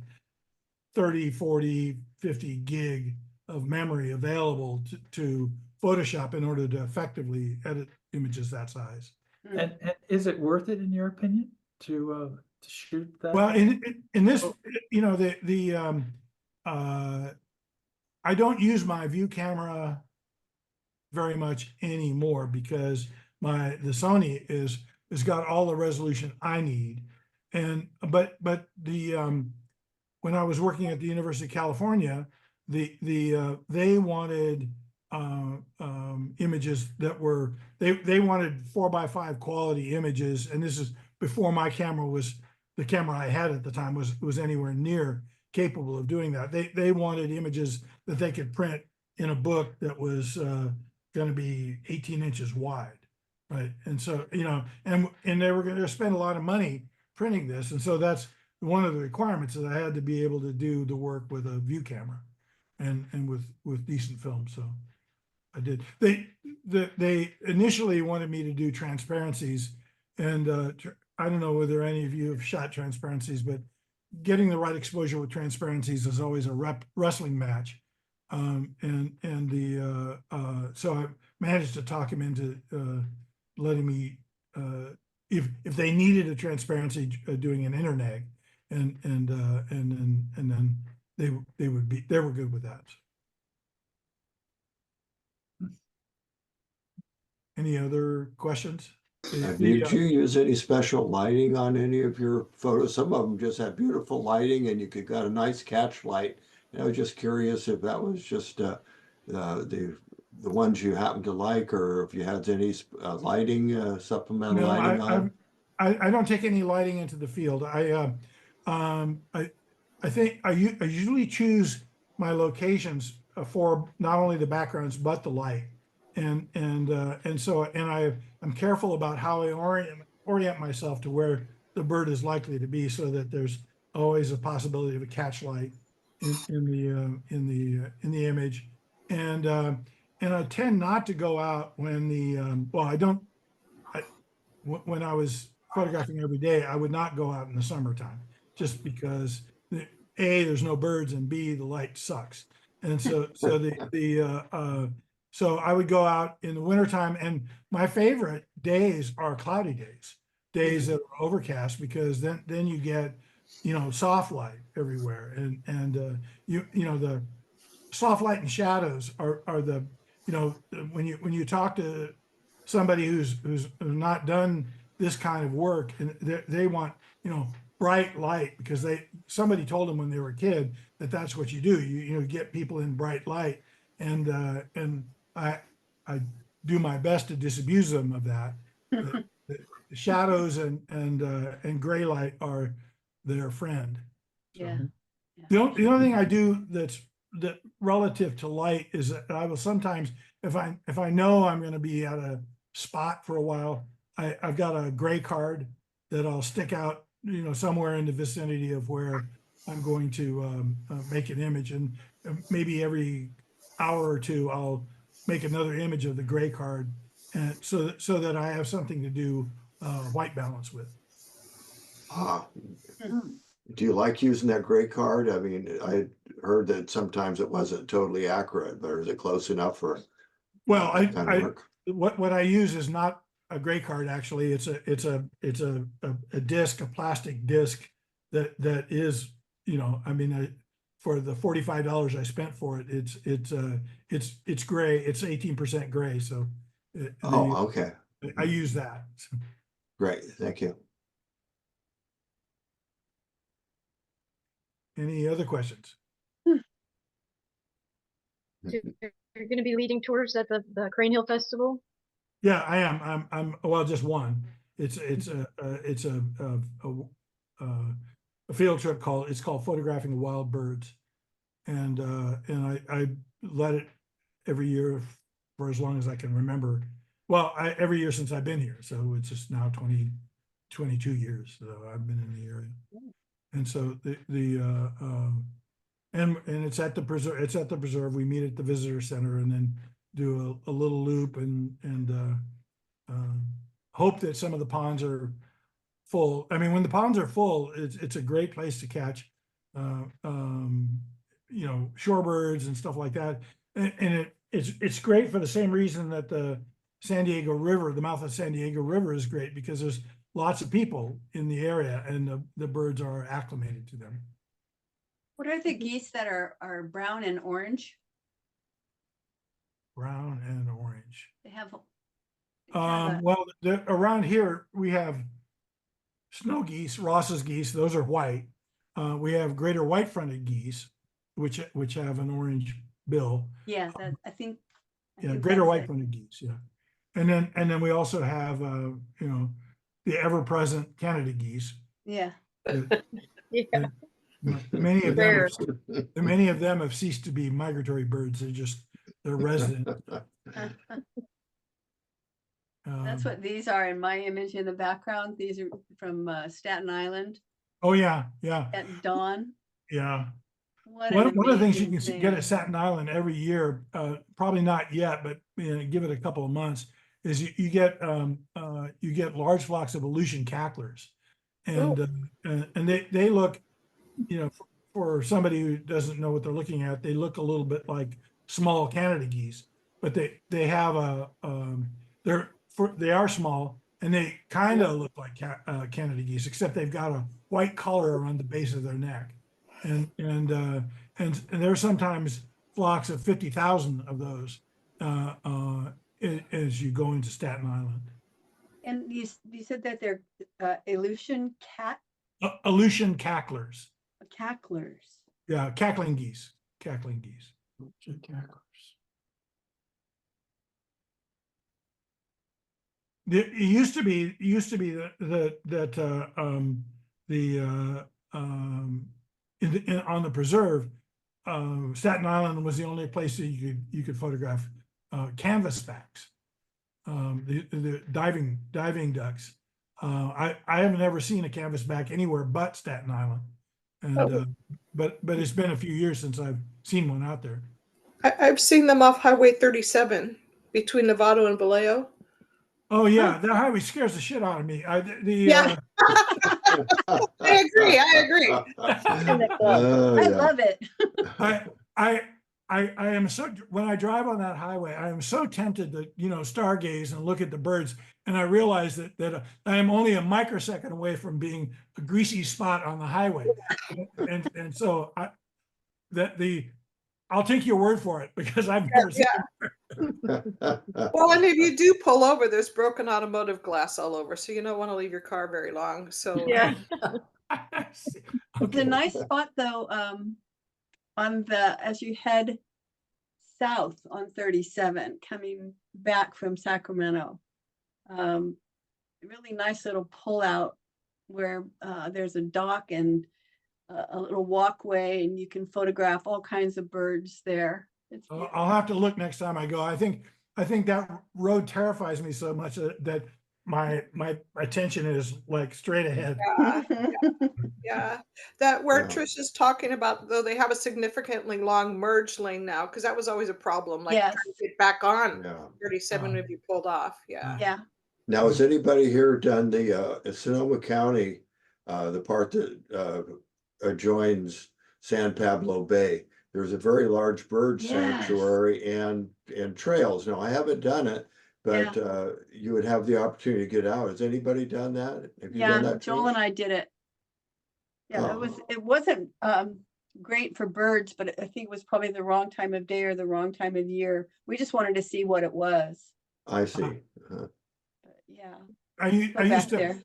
30, 40, 50 gig of memory available to Photoshop in order to effectively edit images that size. And is it worth it in your opinion to shoot that? Well, in this, I don't use my view camera very much anymore because the Sony has got all the resolution I need. But when I was working at the University of California, they wanted images that were they wanted 4x5 quality images, and this is before the camera I had at the time was anywhere near capable of doing that. They wanted images that they could print in a book that was going to be 18 inches wide, right? And so and they were going to spend a lot of money printing this, and so that's one of the requirements, that I had to be able to do the work with a view camera and with decent film. So I did. They initially wanted me to do transparencies, and I don't know whether any of you have shot transparencies, but getting the right exposure with transparencies is always a wrestling match. So I managed to talk him into letting me, if they needed a transparency, doing an interneg, and then they were good with that. Any other questions? Did you use any special lighting on any of your photos? Some of them just had beautiful lighting and you got a nice catch light. And I was just curious if that was just the ones you happen to like, or if you had any lighting, supplemental lighting on. I don't take any lighting into the field. I usually choose my locations for not only the backgrounds, but the light. I'm careful about how I orient myself to where the bird is likely to be, so that there's always a possibility of a catch light in the image. And I tend not to go out when when I was photographing every day, I would not go out in the summertime, just because A, there's no birds, and B, the light sucks. And so I would go out in the wintertime, and my favorite days are cloudy days that are overcast, because then you get, soft light everywhere. The soft light and shadows are the, when you talk to somebody who's not done this kind of work, and they want, bright light, because somebody told them when they were a kid that that's what you do. You get people in bright light, and I do my best to disabuse them of that. The shadows and gray light are their friend. So. Yeah. The only thing I do that relative to light is that I will sometimes, if I know I'm going to be at a spot for a while, I've got a gray card that I'll stick out, somewhere in the vicinity of where I'm going to make an image, and maybe every hour or two I'll make another image of the gray card, and so that I have something to do white balance with. Do you like using that gray card? I mean, I heard that sometimes it wasn't totally accurate, but is it close enough for Well, that kind of work? what I use is not a gray card. Actually, it's a disc, a plastic disc that is, I mean, for the $45 I spent for it, it's gray. It's 18% gray. So Oh, okay. I use that. Great. Thank you. Any other questions? You're going to be leading tours at the Crane Hill Festival? Yeah, I am. I'm well, just one. It's a field trip it's called Photographing Wild Birds. And I let it every year for as long as I can remember. Well, every year since I've been here. So it's just now 22 years. So I've been in the area. And so and it's at the preserve. We meet at the visitor center and then do a little loop and hope that some of the ponds are full. I mean, when the ponds are full, it's a great place to catch, shorebirds and stuff like that. And it's great for the same reason that the San Diego River, the mouth of San Diego River, is great, because there's lots of people in the area and the birds are acclimated to them. What are the geese that are brown and orange? Brown and orange. They have. Well, around here we have snow geese, Ross's geese. Those are white. We have greater white-fronted geese, which have an orange bill. Yeah, I think. Yeah, greater white-fronted geese. Yeah, and then we also have the ever-present Canada geese. Yeah. Yeah. Many of Rare. them have ceased to be migratory birds. They're resident. That's what these are in my image in the background. These are from Staten Island Oh yeah, at dawn. yeah. What One an of the things you amazing can get thing. at Staten Island every year, probably not yet, but give it a couple of months, is you get large flocks of Aleutian cacklers, and they look, for somebody who doesn't know what they're looking at, they look a little bit like small Canada geese, but they have they are small, and they kind of look like Canada geese, except they've got a white collar around the base of their neck, and there are sometimes flocks of 50,000 of those as you go into Staten Island. And you said that they're Aleutian Aleutian cacklers. cacklers. Yeah, cackling geese. It used to be that on the preserve, Staten Island was the only place that you could photograph canvasbacks, the diving ducks. I haven't ever seen a canvasback anywhere but Staten Island, and but it's been a few years since I've seen one out there. I've seen them off Highway 37 between Novato and Vallejo. Oh yeah, that highway scares the shit out of me. Yeah. I agree. Oh, I yeah. love it. I am so, when I drive on that highway, I am so tempted to, stargaze and look at the birds. And I realize that I am only a microsecond away from being a greasy spot on the highway. And so I'll take your word for it because I've never seen it. Well, and if you do pull over, there's broken automotive glass all over, so you don't want to leave your car very long. So Yeah. It's Okay. a nice spot though, as you head south on 37, coming back from Sacramento. Really nice little pullout where there's a dock and a little walkway, and you can photograph all kinds of birds there. It's beautiful. I'll have to look next time I go. I think that road terrifies me so much that my attention is like straight ahead. yeah, that where Yeah. Trish is talking about, though, they have a significantly long merge lane now, because that was always a problem. Like Yes. trying to get back on Yeah. 37 if you pulled off. Yeah. Yeah. Now, has anybody here done the Sonoma County, the part that adjoins San Pablo Bay? There's a very large bird Yes. sanctuary and trails. Now, I haven't done it, but you would have the opportunity to get out. Has anybody done that? Have you done Yeah, that? Joel Trish? and I did it. Yeah, Oh. it wasn't great for birds, but I think it was probably the wrong time of day or the wrong time of year. We just wanted to see what it was. I see. But yeah, I go back there.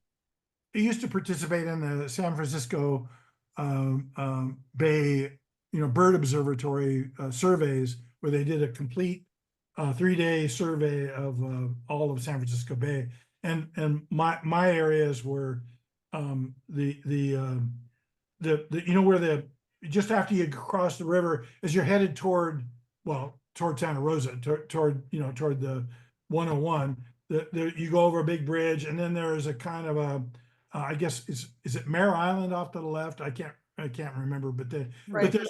used to participate in the San Francisco Bay, bird observatory surveys where they did a complete 3-day survey of all of San Francisco Bay, and my areas were where just after you cross the river as you're headed toward Santa Rosa, toward the 101. You go over a big bridge, and then there is a kind of a I guess is it Mare Island off to the left? I can't remember, but Right. there's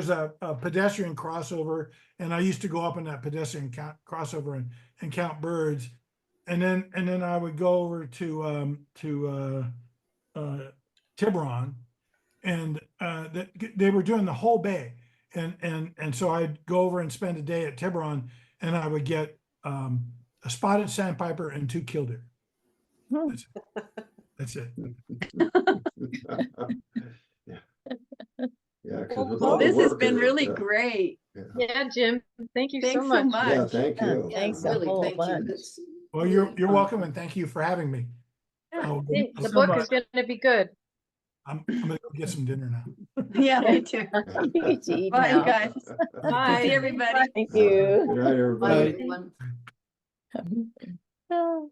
a pedestrian crossover, and I used to go up in that pedestrian crossover and count birds, and then I would go over to Tiburon, and they were doing the whole bay, and so I'd go over and spend a day at Tiburon, and I would get a spotted sandpiper and 2 killdeer. Hmm. That's it. Yeah, Well, because Well, this has been really great. Yeah, Jim, thank you so Thanks so much. Yeah, much. thank you. Thanks a Really, whole thank you. bunch. That's Well, you're welcome, and thank you for having me. Yeah, The the so book much. is going to be good. I'm gonna go get some dinner now. Yeah, me too. You need to eat Bye, now. guys. Bye. See everybody. Thank Good you. night, Bye, everybody. everyone. Oh.